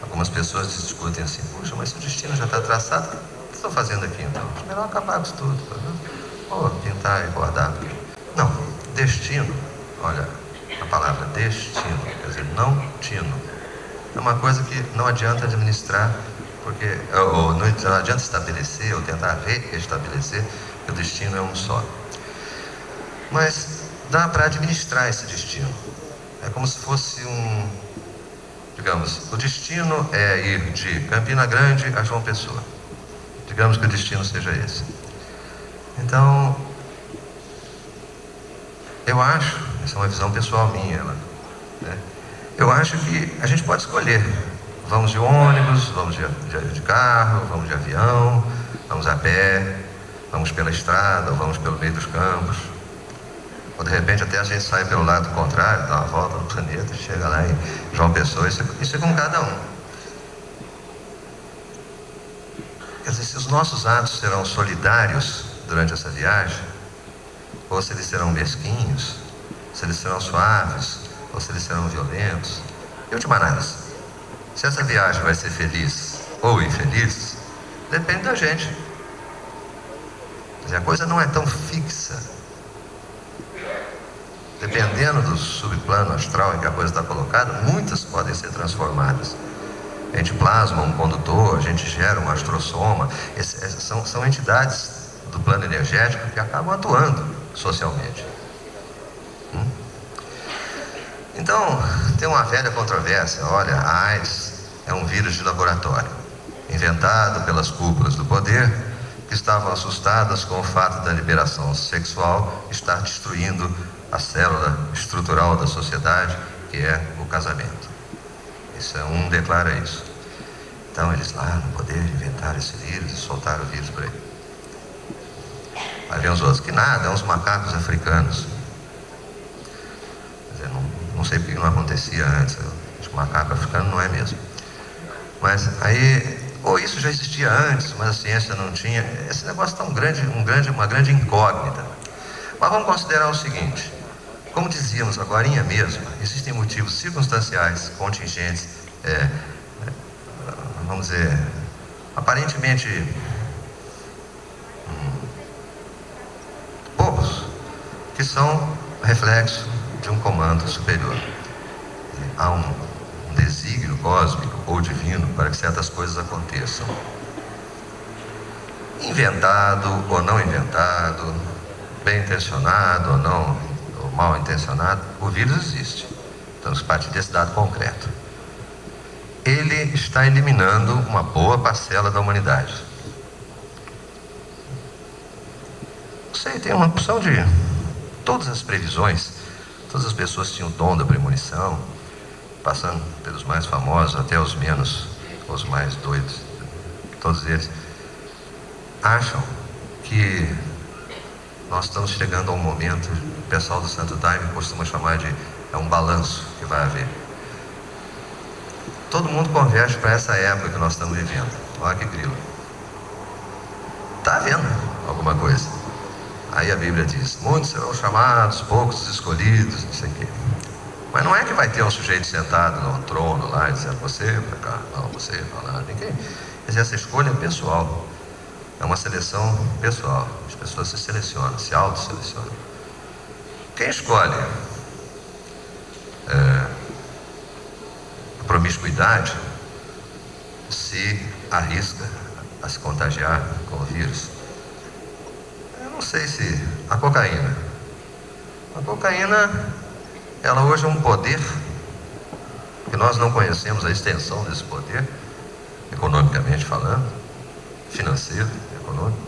Algumas pessoas discutem assim, puxa, mas se o destino já está traçado, o que estou fazendo aqui então? É melhor acabar com isso tudo. Ou pintar e bordar. Não, destino, olha, a palavra destino, quer dizer, não tino. É uma coisa que não adianta administrar, porque, ou não adianta estabelecer, ou tentar reestabelecer, porque o destino é um só. Mas dá para administrar esse destino. É como se fosse digamos, o destino é ir de Campina Grande a João Pessoa. Digamos que o destino seja esse. Então, eu acho, essa é uma visão pessoal minha, né? Eu acho que a gente pode escolher. Vamos de ônibus, vamos de carro, vamos de avião, vamos a pé, vamos pela estrada, ou vamos pelo meio dos campos. Ou de repente até a gente sai pelo lado contrário, dá uma volta no planeta, chega lá em João Pessoa, isso é com cada um. Quer dizer, se os nossos atos serão solidários durante essa viagem, ou se eles serão mesquinhos, se eles serão suaves, ou se eles serão violentos. Em última análise, se essa viagem vai ser feliz ou infeliz, depende da gente. Quer dizer, a coisa não é tão fixa. Dependendo do subplano astral em que a coisa está colocada, muitas podem ser transformadas. A gente plasma um condutor, a gente gera um astrosoma. São entidades do plano energético que acabam atuando socialmente. Então, tem uma velha controvérsia. Olha, a AIDS é um vírus de laboratório, inventado pelas cúpulas do poder, que estavam assustadas com o fato da liberação sexual estar destruindo a célula estrutural da sociedade, que é o casamento. Isso é um declara isso. Então eles lá no poder inventaram esse vírus e soltaram o vírus por aí. Aí vem os outros, que nada, é uns macacos africanos. Quer dizer, não sei porque não acontecia antes. Acho que macaco africano não é mesmo. Mas aí, ou isso já existia antes, mas a ciência não tinha. Esse negócio está uma grande incógnita. Mas vamos considerar o seguinte: como dizíamos agorinha mesmo, existem motivos circunstanciais, contingentes, vamos dizer, aparentemente bobos, que são reflexo de um comando superior. Há um desígnio cósmico ou divino para que certas coisas aconteçam. Inventado ou não inventado, bem intencionado ou não, ou mal intencionado, o vírus existe. Então, a partir desse dado concreto, ele está eliminando uma boa parcela da humanidade. Não sei, tem uma opção de todas as previsões, todas as pessoas tinham o dom da premonição, passando pelos mais famosos até os menos, os mais doidos, todos eles acham que nós estamos chegando a um momento, o pessoal do Santo Daime costuma chamar de um balanço que vai haver. Todo mundo converge para essa época que nós estamos vivendo. Olha que grilo. Está havendo alguma coisa. Aí a Bíblia diz, muitos serão chamados, poucos escolhidos, não sei o quê. Mas não é que vai ter um sujeito sentado num trono lá e dizendo, você para cá, não, você para lá, ninguém. Quer dizer, essa escolha é pessoal. É uma seleção pessoal. As pessoas se selecionam, se auto-selecionam. Quem escolhe a promiscuidade se arrisca a se contagiar com o vírus. Eu não sei se a cocaína. A cocaína, ela hoje é um poder que nós não conhecemos a extensão desse poder, economicamente falando, financeiro, econômico.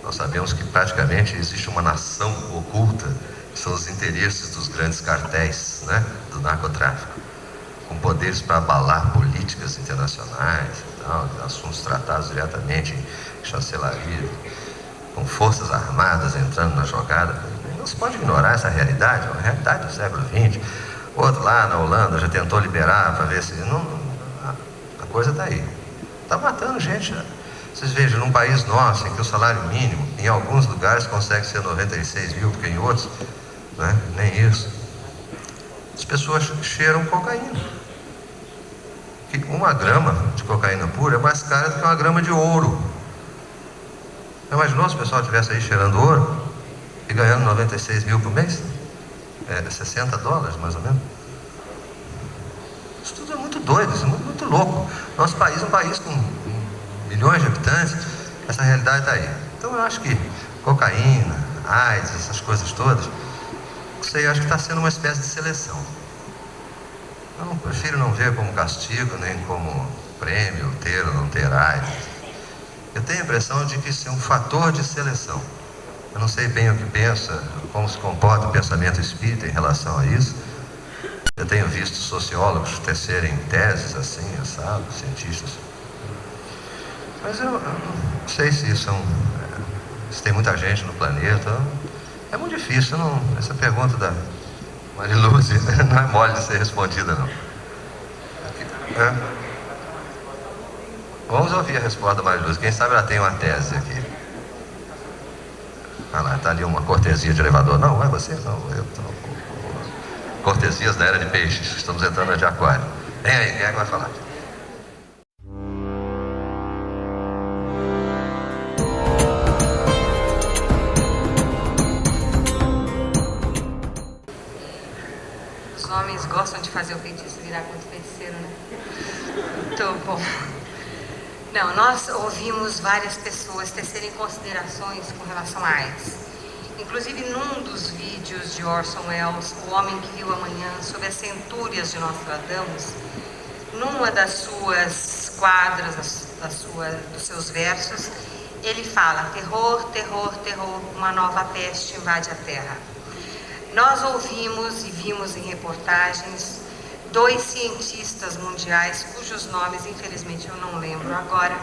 Nós sabemos que praticamente existe uma nação oculta, que são os interesses dos grandes cartéis, né, do narcotráfico, com poderes para abalar políticas internacionais e tal, assuntos tratados diretamente em chancelaria, com forças armadas entrando na jogada. Não se pode ignorar essa realidade, é uma realidade do século XX. Outro lá na Holanda já tentou liberar para ver se... a coisa está aí. Está matando gente. Vocês vejam, num país nosso, em que o salário mínimo, em alguns lugares, consegue ser 96 mil, porque em outros, né, nem isso. As pessoas cheiram cocaína. Que 1 grama de cocaína pura é mais cara do que 1 grama de ouro. Imaginou se o pessoal estivesse aí cheirando ouro e ganhando 96 mil por mês? $60 mais ou menos. Isso tudo é muito doido, isso é muito louco. Nosso país é um país com milhões de habitantes, essa realidade está aí. Então eu acho que cocaína, AIDS, essas coisas todas, isso aí acho que está sendo uma espécie de seleção. Eu prefiro não ver como castigo, nem como prêmio, ter ou não ter AIDS. Eu tenho a impressão de que isso é um fator de seleção. Eu não sei bem o que pensa, como se comporta o pensamento espírita em relação a isso. Eu tenho visto sociólogos tecerem teses assim, sabe, cientistas. Mas eu não sei se isso se tem muita gente no planeta. É muito difícil, essa pergunta da Mariluz não é mole de ser respondida, não. Vamos ouvir a resposta da Mariluz. Quem sabe ela tem uma tese aqui. Ah lá, está ali uma cortesia de elevador. Não, é você? Não, eu. Não. Cortesias da era de peixes. Estamos entrando na de aquário. Vem aí, quem é que vai falar? Os homens gostam de fazer o feitiço virar contra o feiticeiro, né? Muito bom. Não, nós ouvimos várias pessoas tecerem considerações com relação a AIDS. Inclusive, num dos vídeos de Orson Welles, O Homem que Viu Amanhã, sobre as centúrias de Nostradamus, numa das suas quadras, dos seus versos, ele fala: terror, terror, terror, uma nova peste invade a terra. Nós ouvimos e vimos em reportagens 2 cientistas mundiais, cujos nomes, infelizmente, eu não lembro agora,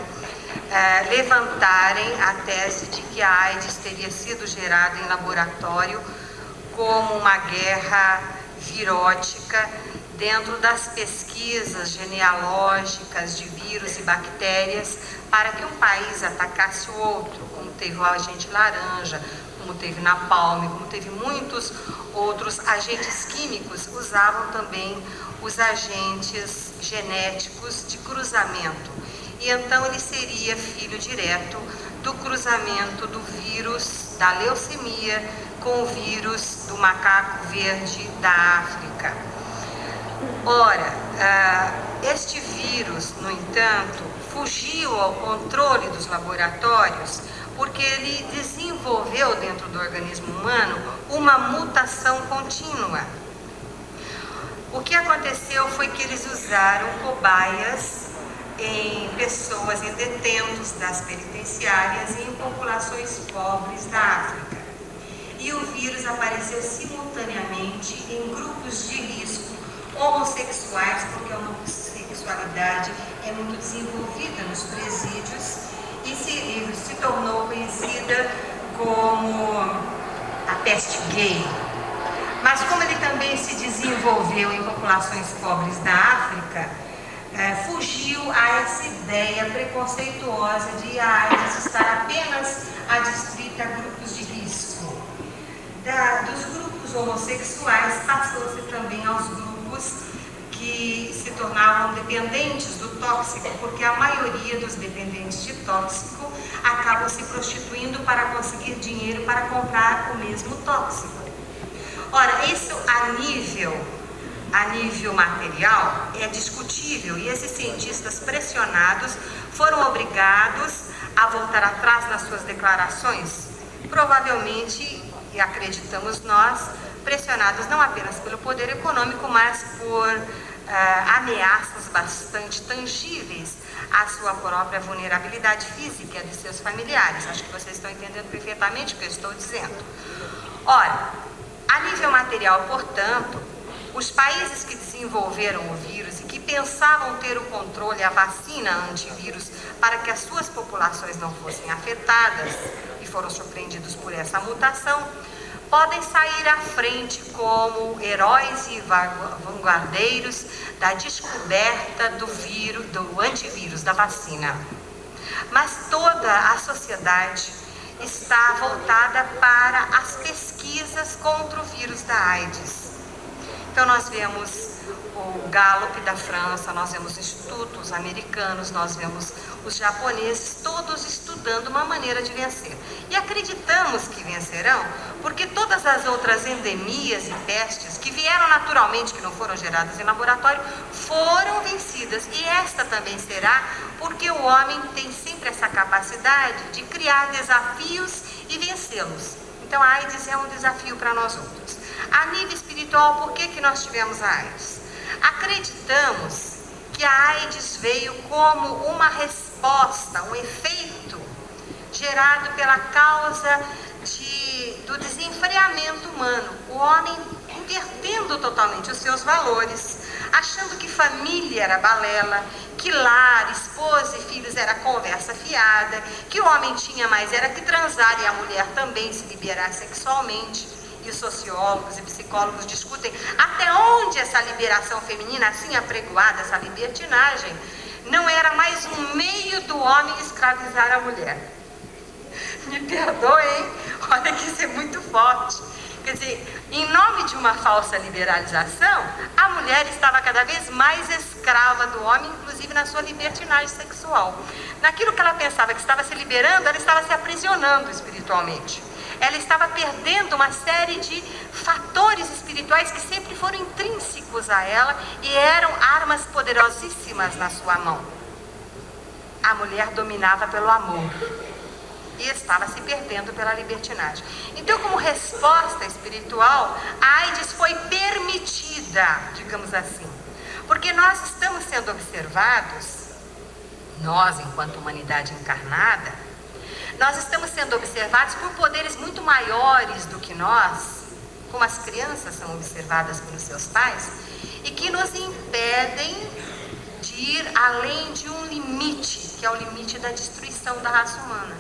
levantarem a tese de que a AIDS teria sido gerada em laboratório como uma guerra virótica dentro das pesquisas genealógicas de vírus e bactérias para que um país atacasse o outro, como teve o agente laranja, como teve napalm, como teve muitos outros agentes químicos, usavam também os agentes genéticos de cruzamento. E então ele seria filho direto do cruzamento do vírus da leucemia com o vírus do macaco verde da África. Ora, este vírus, no entanto, fugiu ao controle dos laboratórios porque ele desenvolveu dentro do organismo humano uma mutação contínua. O que aconteceu foi que eles usaram cobaias em pessoas, em detentos das penitenciárias e em populações pobres da África. E o vírus apareceu simultaneamente em grupos de risco homossexuais, porque a homossexualidade é muito desenvolvida nos presídios e se tornou conhecida como a peste gay. Mas como ele também se desenvolveu em populações pobres da África, fugiu a essa ideia preconceituosa de a AIDS estar apenas adstrita a grupos de risco. Dos grupos homossexuais passou-se também aos grupos que se tornavam dependentes do tóxico, porque a maioria dos dependentes de tóxico acabam se prostituindo para conseguir dinheiro para comprar o mesmo tóxico. Ora, isso a nível material é discutível e esses cientistas pressionados foram obrigados a voltar atrás nas suas declarações, provavelmente, e acreditamos nós, pressionados não apenas pelo poder econômico, mas por ameaças bastante tangíveis à sua própria vulnerabilidade física e de seus familiares. Acho que vocês estão entendendo perfeitamente o que eu estou dizendo. Ora, a nível material, portanto, os países que desenvolveram o vírus e que pensavam ter o controle, a vacina antivírus, para que as suas populações não fossem afetadas e foram surpreendidos por essa mutação, podem sair à frente como heróis e vanguardeiros da descoberta do antivírus, da vacina. Mas toda a sociedade está voltada para as pesquisas contra o vírus da AIDS. Então nós vemos o Gallup da França, nós vemos institutos americanos, nós vemos os japoneses, todos estudando uma maneira de vencer. E acreditamos que vencerão, porque todas as outras endemias e pestes que vieram naturalmente, que não foram geradas em laboratório, foram vencidas. E esta também será, porque o homem tem sempre essa capacidade de criar desafios e vencê-los. Então a AIDS é um desafio para nós outros. A nível espiritual, por que nós tivemos a AIDS? Acreditamos que a AIDS veio como uma resposta, um efeito gerado pela causa do desenfreamento humano. O homem invertendo totalmente os seus valores, achando que família era balela, que lar, esposa e filhos era conversa fiada, que o homem tinha mais era que transar e a mulher também se liberar sexualmente. E os sociólogos e psicólogos discutem até onde essa liberação feminina, assim apregoada, essa libertinagem, não era mais um meio do homem escravizar a mulher. Me perdoem, olha que isso é muito forte. Quer dizer, em nome de uma falsa liberalização, a mulher estava cada vez mais escrava do homem, inclusive na sua libertinagem sexual. Naquilo que ela pensava que estava se liberando, ela estava se aprisionando espiritualmente. Ela estava perdendo uma série de fatores espirituais que sempre foram intrínsecos a ela e eram armas poderosíssimas na sua mão. A mulher dominava pelo amor e estava se perdendo pela libertinagem. Então, como resposta espiritual, a AIDS foi permitida, digamos assim, Porque nós estamos sendo observados, nós enquanto humanidade encarnada, nós estamos sendo observados por poderes muito maiores do que nós, como as crianças são observadas pelos seus pais, e que nos impedem de ir além de um limite, que é o limite da destruição da raça humana.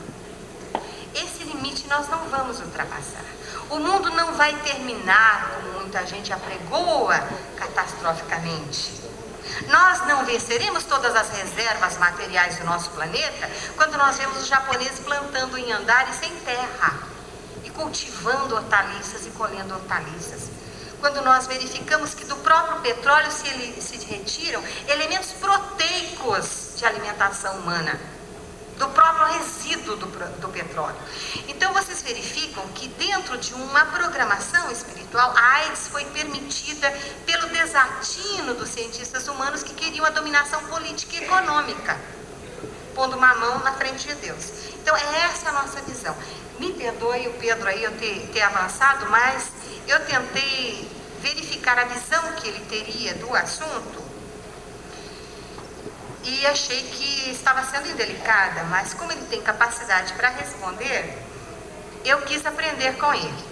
Esse limite nós não vamos ultrapassar. O mundo não vai terminar, como muita gente apregoa, catastroficamente. Nós não venceremos todas as reservas materiais do nosso planeta quando nós vemos os japoneses plantando em andares sem terra e cultivando hortaliças e colhendo hortaliças. Quando nós verificamos que do próprio petróleo se retiram elementos proteicos de alimentação humana, do próprio resíduo do petróleo. Então vocês verificam que dentro de uma programação espiritual, a AIDS foi permitida pelo desatino dos cientistas humanos que queriam a dominação política e econômica, pondo uma mão na frente de Deus. Então é essa a nossa visão. Me perdoe o Pedro aí eu ter avançado, mas eu tentei verificar a visão que ele teria do assunto e achei que estava sendo indelicada, mas como ele tem capacidade para responder, eu quis aprender com ele.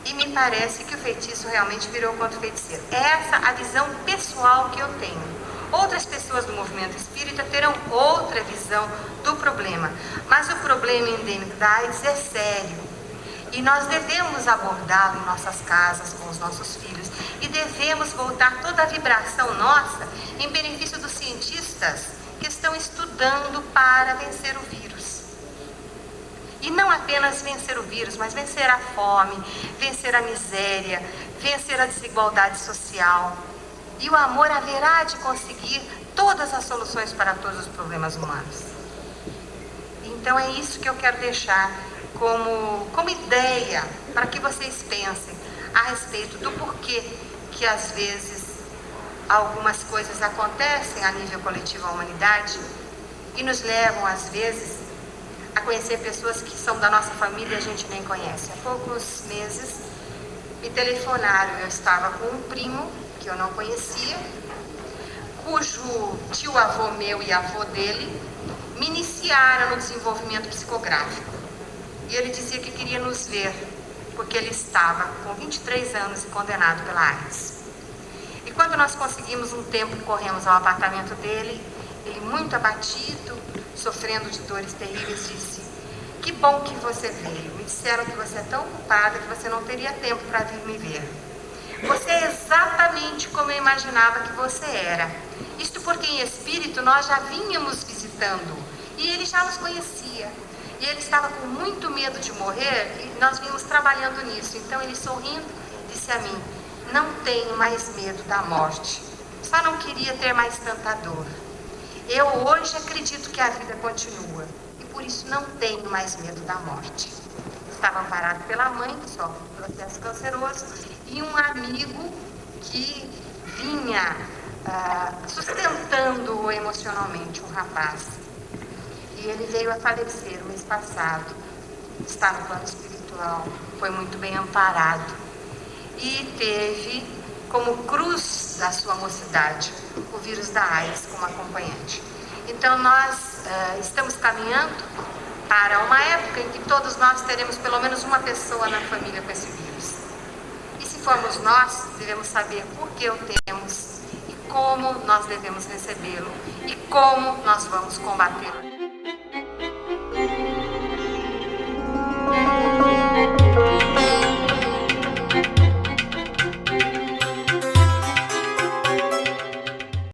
E me parece que o feitiço realmente virou contra o feiticeiro. Essa é a visão pessoal que eu tenho. Outras pessoas do movimento espírita terão outra visão do problema, mas o problema endêmico da AIDS é sério. E nós devemos abordá-lo em nossas casas, com os nossos filhos, e devemos voltar toda a vibração nossa em benefício dos cientistas que estão estudando para vencer o vírus. E não apenas vencer o vírus, mas vencer a fome, vencer a miséria, vencer a desigualdade social. E o amor haverá de conseguir todas as soluções para todos os problemas humanos. Então é isso que eu quero deixar como ideia para que vocês pensem a respeito do porquê que às vezes algumas coisas acontecem a nível coletivo à humanidade e nos levam às vezes a conhecer pessoas que são da nossa família e a gente nem conhece. Há poucos meses me telefonaram, eu estava com um primo que eu não conhecia, cujo tio-avô meu e avô dele me iniciaram no desenvolvimento psicográfico. E ele dizia que queria nos ver, porque ele estava com 23 anos e condenado pela AIDS. E quando nós conseguimos um tempo, corremos ao apartamento dele, ele muito abatido, sofrendo de dores terríveis, disse: "Que bom que você veio. Me disseram que você é tão ocupada que você não teria tempo para vir me ver. Você é exatamente como eu imaginava que você era. Isto porque em espírito nós já vínhamos visitando e ele já nos conhecia. E ele estava com muito medo de morrer e nós vínhamos trabalhando nisso. Então ele, sorrindo, disse a mim: não tenho mais medo da morte. Só não queria ter mais tanta dor. Eu hoje acredito que a vida continua e por isso não tenho mais medo da morte." Estava amparado pela mãe, que sofre de processo canceroso, e um amigo que vinha sustentando-o emocionalmente, um rapaz. E ele veio a falecer o mês passado. Está no plano espiritual, foi muito bem amparado. E teve como cruz da sua mocidade o vírus da AIDS como acompanhante. Então nós estamos caminhando para uma época em que todos nós teremos pelo menos uma pessoa na família com esse vírus. E se formos nós, devemos saber por que o temos e como nós devemos recebê-lo e como nós vamos combatê-lo.